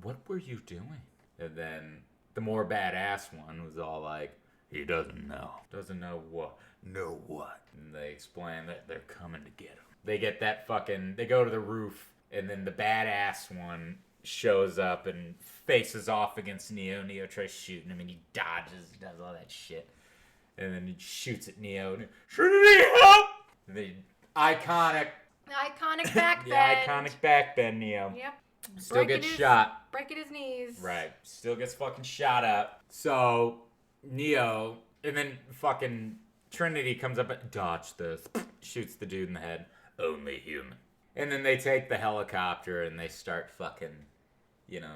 Speaker 1: "What were you doing?" And then the more badass one was all like, "He doesn't know." Doesn't know what? Know what? And they explain that they're coming to get him. They get that fucking, they go to the roof, and then the badass one shows up and faces off against Neo. Neo tries shooting him, and he dodges, does all that shit. And then he shoots at Neo, and Trinity, help! And the iconic
Speaker 2: back bend.
Speaker 1: the iconic back bend, Neo.
Speaker 2: Yep.
Speaker 1: Still gets shot.
Speaker 2: Breaking his knees.
Speaker 1: Right. Still gets fucking shot up. So, Neo, and then fucking Trinity comes up and dodge this. Shoots the dude in the head. Only human. And then they take the helicopter and they start fucking, you know.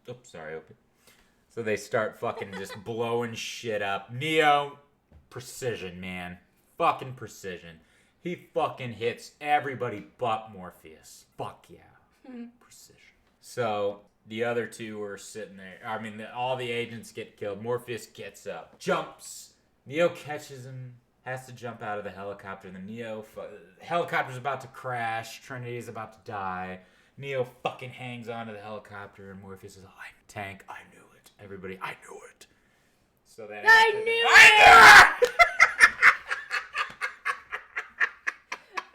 Speaker 1: Oops, sorry, Opie. So they start fucking just blowing shit up. Neo, precision, man. Fucking precision. He fucking hits everybody but Morpheus. Fuck yeah. Precision. So the other two are sitting there. I mean, all the agents get killed. Morpheus gets up, jumps. Neo catches him, has to jump out of the helicopter. The helicopter's about to crash. Trinity's about to die. Neo fucking hangs onto the helicopter, and Morpheus is like, "Tank, I knew it. Everybody, I knew it." So that
Speaker 2: I knew it!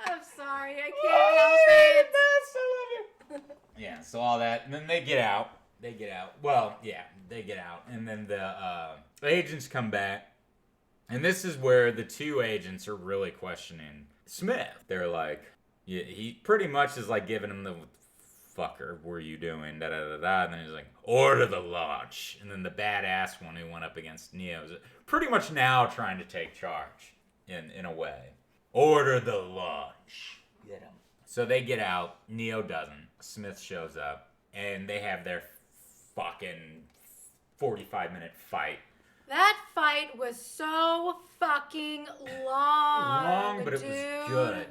Speaker 2: I'm sorry, I can't help it.
Speaker 1: I love you. Yeah, so all that, and then they get out. Well, yeah, they get out, and then the agents come back, and this is where the two agents are really questioning Smith. They're like, yeah, he pretty much is like giving him the "fucker, were you doing da da da da," and then he's like, "Order the launch." And then the badass one who went up against Neo is pretty much now trying to take charge in a way. "Order the launch." Get him. So they get out. Neo doesn't. Smith shows up, and they have their fucking 45-minute fight.
Speaker 2: That fight was so fucking long,
Speaker 1: But
Speaker 2: dude.
Speaker 1: it was good.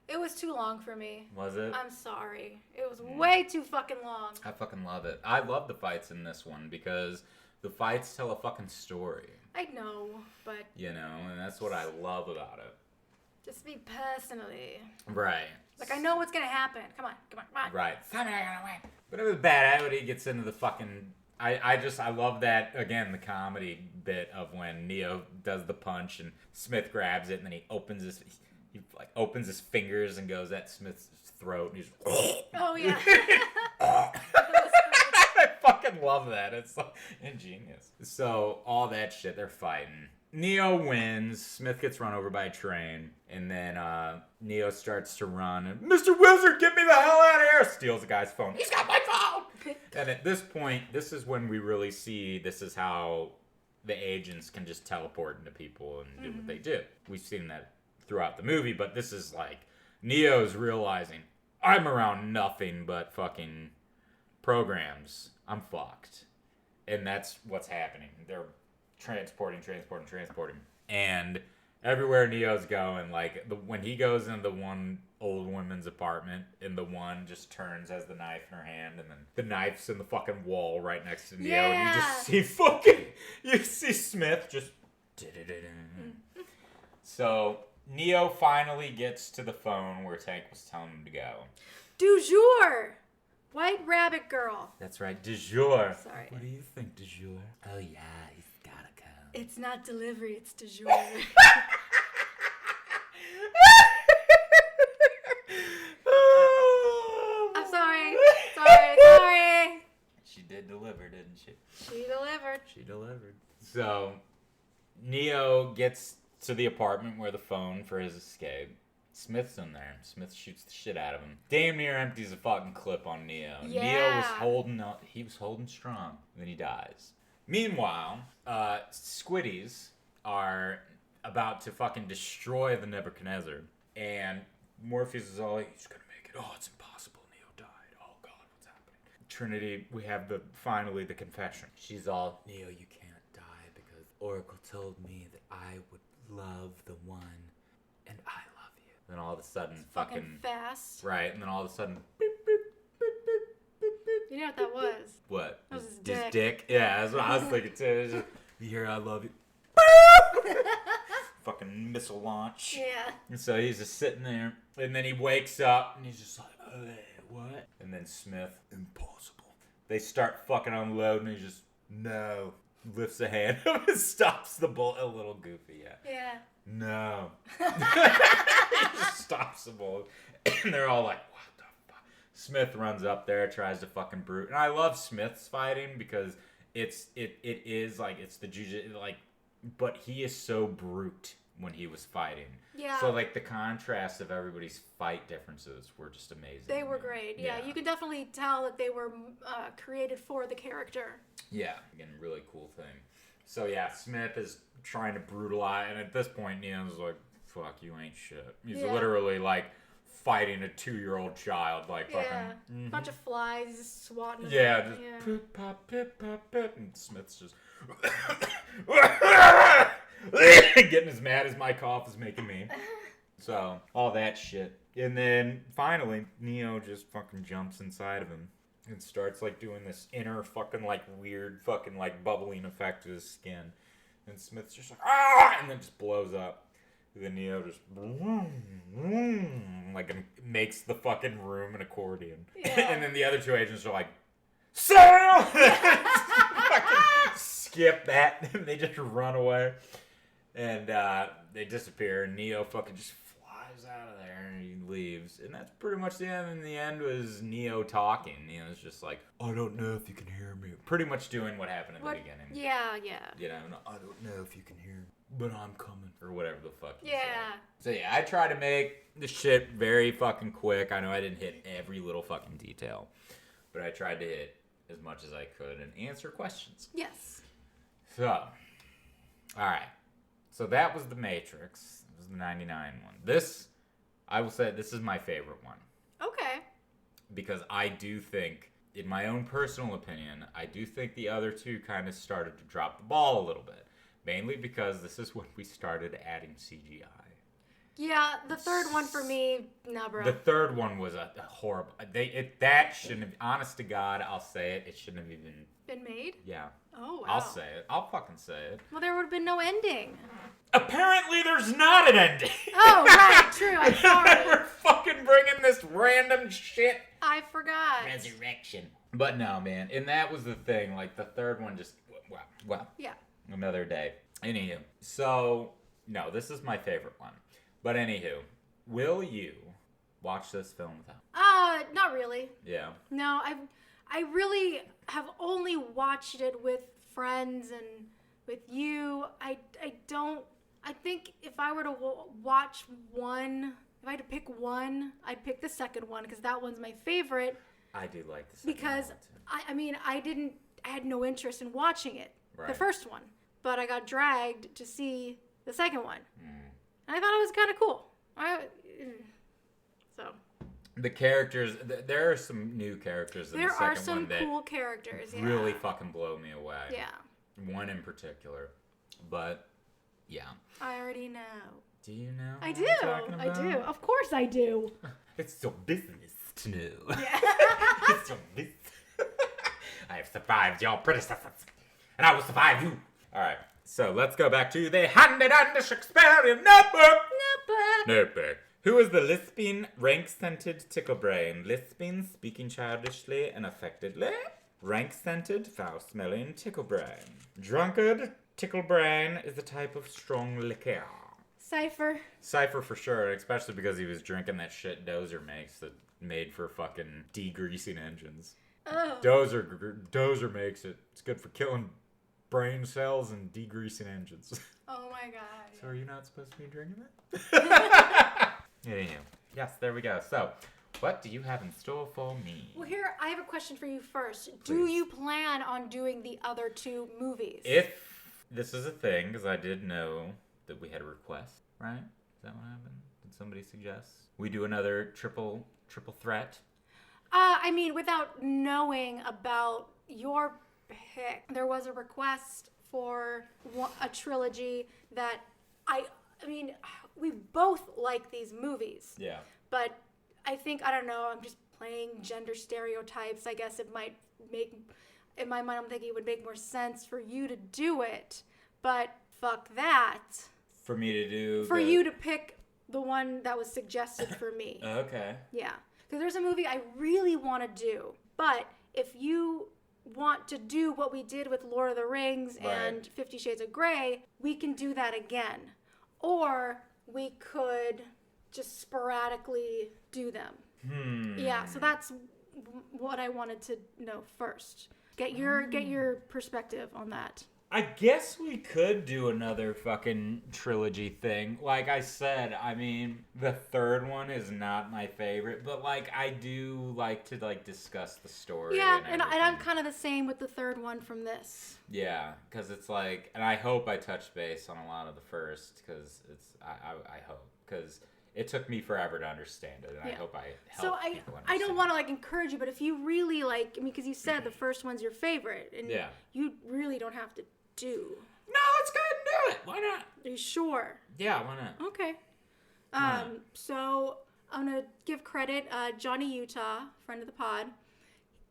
Speaker 2: It was too long for me.
Speaker 1: Was it?
Speaker 2: I'm sorry. It was way too fucking long.
Speaker 1: I fucking love it. I love the fights in this one because the fights tell a fucking story.
Speaker 2: I know, but...
Speaker 1: You know, and that's what I love about it.
Speaker 2: Just me personally.
Speaker 1: Right.
Speaker 2: Like, I know what's gonna happen. Come on.
Speaker 1: Right. But it was bad. When he gets into the fucking... I love that, again, the comedy bit of when Neo does the punch and Smith grabs it and then he opens his fingers and goes at Smith's throat and he's...
Speaker 2: Oh, yeah.
Speaker 1: I fucking love that. It's like ingenious. So, all that shit, they're fighting. Neo wins. Smith gets run over by a train. And then Neo starts to run. And, Mr. Wizard, get me the hell out of here! Steals the guy's phone. He's got my phone! And at this point, this is when we really see this is how the agents can just teleport into people and do what they do. We've seen that throughout the movie, but this is like Neo's realizing, I'm around nothing but fucking programs. I'm fucked. And that's what's happening. They're transporting. And everywhere Neo's going, like when he goes into the one old woman's apartment, and the one just turns, has the knife in her hand, and then the knife's in the fucking wall right next to Neo, and you see Smith just... So Neo finally gets to the phone where Tank was telling him to go.
Speaker 2: Du jour! White Rabbit Girl.
Speaker 1: That's right, du jour.
Speaker 2: Sorry.
Speaker 1: What do you think, du jour? Oh yeah, he's gotta come.
Speaker 2: It's not delivery, it's du jour. I'm sorry.
Speaker 1: She did deliver, didn't she?
Speaker 2: She
Speaker 1: delivered. So, Neo gets to the apartment where the phone for his escape. Smith's in there. Smith shoots the shit out of him. Damn near empties a fucking clip on Neo.
Speaker 2: Yeah.
Speaker 1: Neo was holding up. He was holding strong. And then he dies. Meanwhile, Squiddies are about to fucking destroy the Nebuchadnezzar. And Morpheus is all like, he's gonna make it. Oh, it's impossible. Neo died. Oh, God, what's happening? Trinity, we have finally the confession. She's all, Neo, you can't die because Oracle told me that I would love the one, and I love you. Then all of a sudden,
Speaker 2: it's fucking fast.
Speaker 1: Right, and then all of a sudden, beep, beep, beep, beep, beep, beep.
Speaker 2: You know what that was?
Speaker 1: What?
Speaker 2: That was his dick.
Speaker 1: His dick? Yeah, that's what I was thinking too. It's just, you hear I love you. Fucking missile launch.
Speaker 2: Yeah.
Speaker 1: And so he's just sitting there, and then he wakes up, and he's just like, what? And then Smith, impossible. They start fucking unloading, and he's just, no. Lifts a hand up and stops the bullet. A little goofy, yeah.
Speaker 2: Yeah.
Speaker 1: No. He just stops the bullet. And they're all like, what the fuck? Smith runs up there, tries to fucking brute. And I love Smith's fighting because it is like, it's the jiu-jitsu, like, but he is so brute when he was fighting.
Speaker 2: Yeah.
Speaker 1: So, like, the contrast of everybody's fight differences were just amazing.
Speaker 2: They were great. Yeah, you could definitely tell that they were created for the character.
Speaker 1: Yeah. Again, really cool thing. So, yeah, Smith is trying to brutalize, and at this point, Neo's like, fuck, you ain't shit. He's literally, like, fighting a 2-year-old child, like, fucking...
Speaker 2: Bunch of flies just swatting him.
Speaker 1: Yeah, just poop, pop, pip, pop, pip, and Smith's just... getting as mad as my cough is making me. So, all that shit. And then, finally, Neo just fucking jumps inside of him and starts, like, doing this inner fucking, like, weird fucking, like, bubbling effect to his skin. And Smith's just like, ah! And then just blows up. And then Neo just, like, makes the fucking room an accordion. Yeah. And then the other two agents are like, Sam! Fucking skip that. And they just run away. And they disappear, and Neo fucking just flies out of there, and he leaves. And that's pretty much the end. And the end was Neo talking. Neo's just like, I don't know if you can hear me. Pretty much doing what happened in the beginning.
Speaker 2: Yeah.
Speaker 1: You know, I don't know if you can hear me, but I'm coming. Or whatever the fuck he
Speaker 2: said.
Speaker 1: So yeah, I try to make the shit very fucking quick. I know I didn't hit every little fucking detail, but I tried to hit as much as I could and answer questions.
Speaker 2: Yes.
Speaker 1: So, alright. So that was The Matrix. It was the 99 one. This, I will say, this is my favorite one.
Speaker 2: Okay.
Speaker 1: Because I do think, in my own personal opinion, I do think the other two kind of started to drop the ball a little bit. Mainly because this is when we started adding CGI.
Speaker 2: Yeah, the third one for me, nah, bro.
Speaker 1: The third one was a horrible... that shouldn't have... Honest to God, I'll say it. It shouldn't have even
Speaker 2: been made?
Speaker 1: Yeah.
Speaker 2: Oh, wow.
Speaker 1: I'll say it. I'll fucking say it.
Speaker 2: Well, there would have been no ending.
Speaker 1: Apparently, there's not an ending.
Speaker 2: Oh, right. True. I'm sorry.
Speaker 1: We're fucking bringing this random shit.
Speaker 2: I forgot.
Speaker 1: Resurrection. But no, man. And that was the thing. Like, the third one just... Well.
Speaker 2: Yeah.
Speaker 1: Another day. Anywho. So, no, this is my favorite one. But anywho, will you watch this film without?
Speaker 2: Not really.
Speaker 1: Yeah.
Speaker 2: No, I really have only watched it with friends and with you. I think if I were to watch one, if I had to pick one, I'd pick the second one because that one's my favorite.
Speaker 1: I do like the second
Speaker 2: because
Speaker 1: one
Speaker 2: I had no interest in watching it,
Speaker 1: right.
Speaker 2: The first one, but I got dragged to see the second one, and I thought it was kind of cool. So. The
Speaker 1: characters, there are some new characters in the second one.
Speaker 2: There are some cool characters, yeah.
Speaker 1: Really fucking blow me away.
Speaker 2: Yeah.
Speaker 1: One in particular. But, yeah.
Speaker 2: I already know.
Speaker 1: Do you know?
Speaker 2: I do. I do. Of course I do.
Speaker 1: It's your business to know.
Speaker 2: Yeah.
Speaker 1: It's your business. I have survived your predecessors. And I will survive you. Alright. So, let's go back to the handed and Shakespearean notebook. Who is the lisping, rank-scented ticklebrain? Lisping, speaking childishly and affectedly. Rank-scented, foul-smelling ticklebrain. Drunkard, ticklebrain is a type of strong liquor.
Speaker 2: Cypher.
Speaker 1: Cypher for sure, especially because he was drinking that shit Dozer makes that made for fucking degreasing engines.
Speaker 2: Oh.
Speaker 1: Dozer makes it. It's good for killing brain cells and degreasing engines.
Speaker 2: Oh my god.
Speaker 1: So are you not supposed to be drinking that? Anyhow, yes, there we go. So, what do you have in store for me?
Speaker 2: Well, here, I have a question for you first.
Speaker 1: Please.
Speaker 2: Do you plan on doing the other two movies?
Speaker 1: If this is a thing, because I did know that we had a request, right? Is that what happened? Did somebody suggest? We do another triple threat?
Speaker 2: Without knowing about your pick, there was a request for a trilogy that we both like these movies.
Speaker 1: Yeah.
Speaker 2: But I think, I don't know, I'm just playing gender stereotypes. I guess it might make, in my mind, I'm thinking it would make more sense for you to do it. But fuck that.
Speaker 1: For me to do...
Speaker 2: For you to pick the one that was suggested for me.
Speaker 1: Okay.
Speaker 2: Yeah. Because there's a movie I really want to do. But if you want to do what we did with Lord of the Rings and 50 Shades of Grey, we can do that again. Or we could just sporadically do them. Yeah, so that's what I wanted to know first. Get your perspective on that.
Speaker 1: I guess we could do another fucking trilogy thing. Like I said, the third one is not my favorite, but I do like to discuss the story.
Speaker 2: Yeah, and I'm kind of the same with the third one from this.
Speaker 1: Yeah, because it's and I hope I touched base on a lot of the first, because I hope, because it took me forever to understand it, and I hope I helped people understand.
Speaker 2: I don't want to incurage you, but if you really because you said the first one's your favorite, and you really don't have to do.
Speaker 1: No, let's go ahead and do it. Why not?
Speaker 2: Are you sure?
Speaker 1: Yeah, why not?
Speaker 2: Okay. So I'm gonna give credit. Johnny Utah, friend of the pod,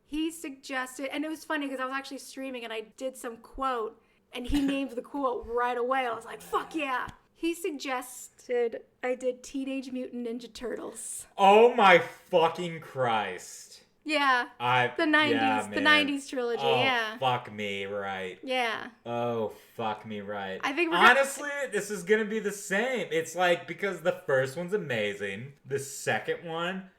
Speaker 2: he suggested, and it was funny because I was actually streaming and I did some quote, and he named the quote right away. I was like, "Fuck yeah!" He suggested I did Teenage Mutant Ninja Turtles.
Speaker 1: Oh my fucking Christ!
Speaker 2: Yeah. The 90s, the 90s trilogy, yeah.
Speaker 1: Fuck me, right.
Speaker 2: Yeah.
Speaker 1: Oh, fuck me, right.
Speaker 2: I think
Speaker 1: honestly, this is gonna be the same. It's because the first one's amazing. The second one,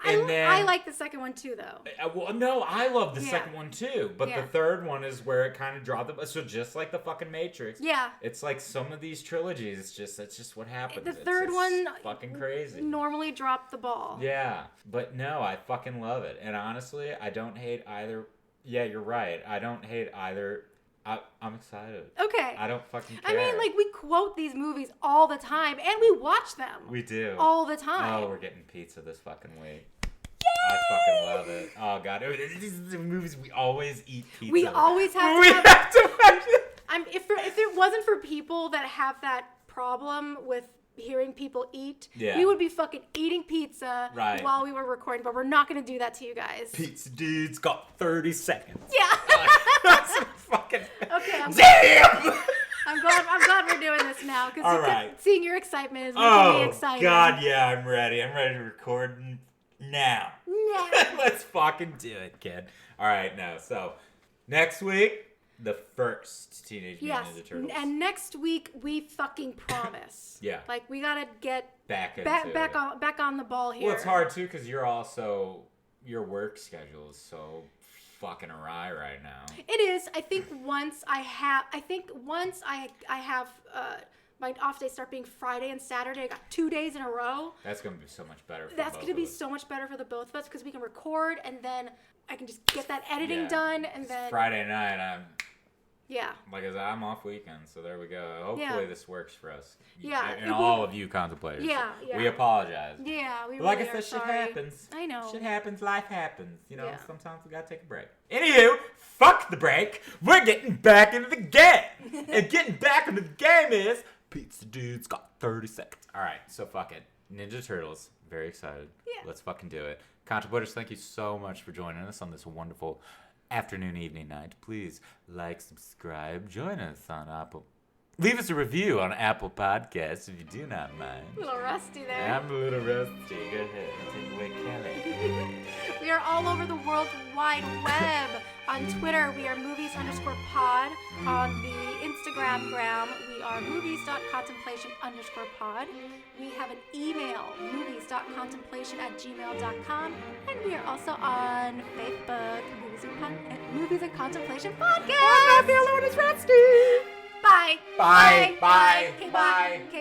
Speaker 2: I like the second one too, though.
Speaker 1: Well, no, I love the second one too. But the third one is where it kind of dropped the... So just like the fucking Matrix.
Speaker 2: Yeah.
Speaker 1: It's some of these trilogies, it's just what happens.
Speaker 2: The third one...
Speaker 1: fucking crazy.
Speaker 2: Normally dropped the ball.
Speaker 1: Yeah. But no, I fucking love it. And honestly, I don't hate either... Yeah, you're right. I don't hate either... I'm excited.
Speaker 2: Okay.
Speaker 1: I don't fucking care.
Speaker 2: We quote these movies all the time, and we watch them.
Speaker 1: We do.
Speaker 2: All the time.
Speaker 1: Oh, we're getting pizza this fucking week.
Speaker 2: Yay!
Speaker 1: I fucking love it. Oh, God. These are the movies we always eat pizza.
Speaker 2: We always have
Speaker 1: to have to watch it.
Speaker 2: If it wasn't for people that have that problem with hearing people eat.
Speaker 1: Yeah.
Speaker 2: We would be fucking eating pizza
Speaker 1: Right.
Speaker 2: while we were recording, but we're not going to do that to you guys.
Speaker 1: Pizza dude's got 30 seconds.
Speaker 2: Yeah.
Speaker 1: That's fucking...
Speaker 2: Okay,
Speaker 1: Damn!
Speaker 2: I'm glad we're doing this now because
Speaker 1: All right.
Speaker 2: seeing your excitement is making me excited.
Speaker 1: God, yeah, I'm ready. I'm ready to record now.
Speaker 2: Yeah.
Speaker 1: Let's fucking do it, kid. All right, now, so next week, the first Teenage Mutant Ninja Turtles.
Speaker 2: And next week we fucking promise.
Speaker 1: Yeah.
Speaker 2: Like we gotta get
Speaker 1: back
Speaker 2: on the ball here.
Speaker 1: Well, it's hard too because your work schedule is so fucking awry right now.
Speaker 2: It is. I think once I have my off days start being Friday and Saturday. I got 2 days in a row.
Speaker 1: That's gonna be so much better.
Speaker 2: That's gonna be so much better for the both of us because we can record and then I can just get that editing done and then
Speaker 1: Friday night
Speaker 2: yeah.
Speaker 1: Like I'm off weekend, so there we go. Hopefully this works for us.
Speaker 2: Yeah.
Speaker 1: And all of you contemplate.
Speaker 2: Yeah.
Speaker 1: We apologize.
Speaker 2: Yeah, we
Speaker 1: like
Speaker 2: really
Speaker 1: I said, shit
Speaker 2: sorry.
Speaker 1: happens.
Speaker 2: I know.
Speaker 1: Shit happens, life happens. You know,
Speaker 2: Yeah.
Speaker 1: sometimes we gotta take a break. Anywho, fuck the break. We're getting back into the game. And getting back into the game is Pizza Dude's got 30 seconds. Alright, so fuck it. Ninja Turtles. Very excited.
Speaker 2: Yeah.
Speaker 1: Let's fucking do it. Contemplators, thank you so much for joining us on this wonderful afternoon, evening, night. Please like, subscribe, join us on Apple. Leave us a review on Apple Podcasts if you do not mind.
Speaker 2: A little rusty there.
Speaker 1: I'm a little rusty. Go ahead. Take away Kelly.
Speaker 2: We are all over the World Wide Web. On Twitter, we are movies_pod. On the Instagram, we are movies.contemplation_pod. We have an email, movies.contemplation@gmail.com. And we are also on Facebook, Movies and Contemplation Podcast.
Speaker 1: I'm not the only one who's rusty.
Speaker 2: Bye.
Speaker 1: Bye. Bye.
Speaker 2: Okay,
Speaker 1: Bye.
Speaker 2: Okay,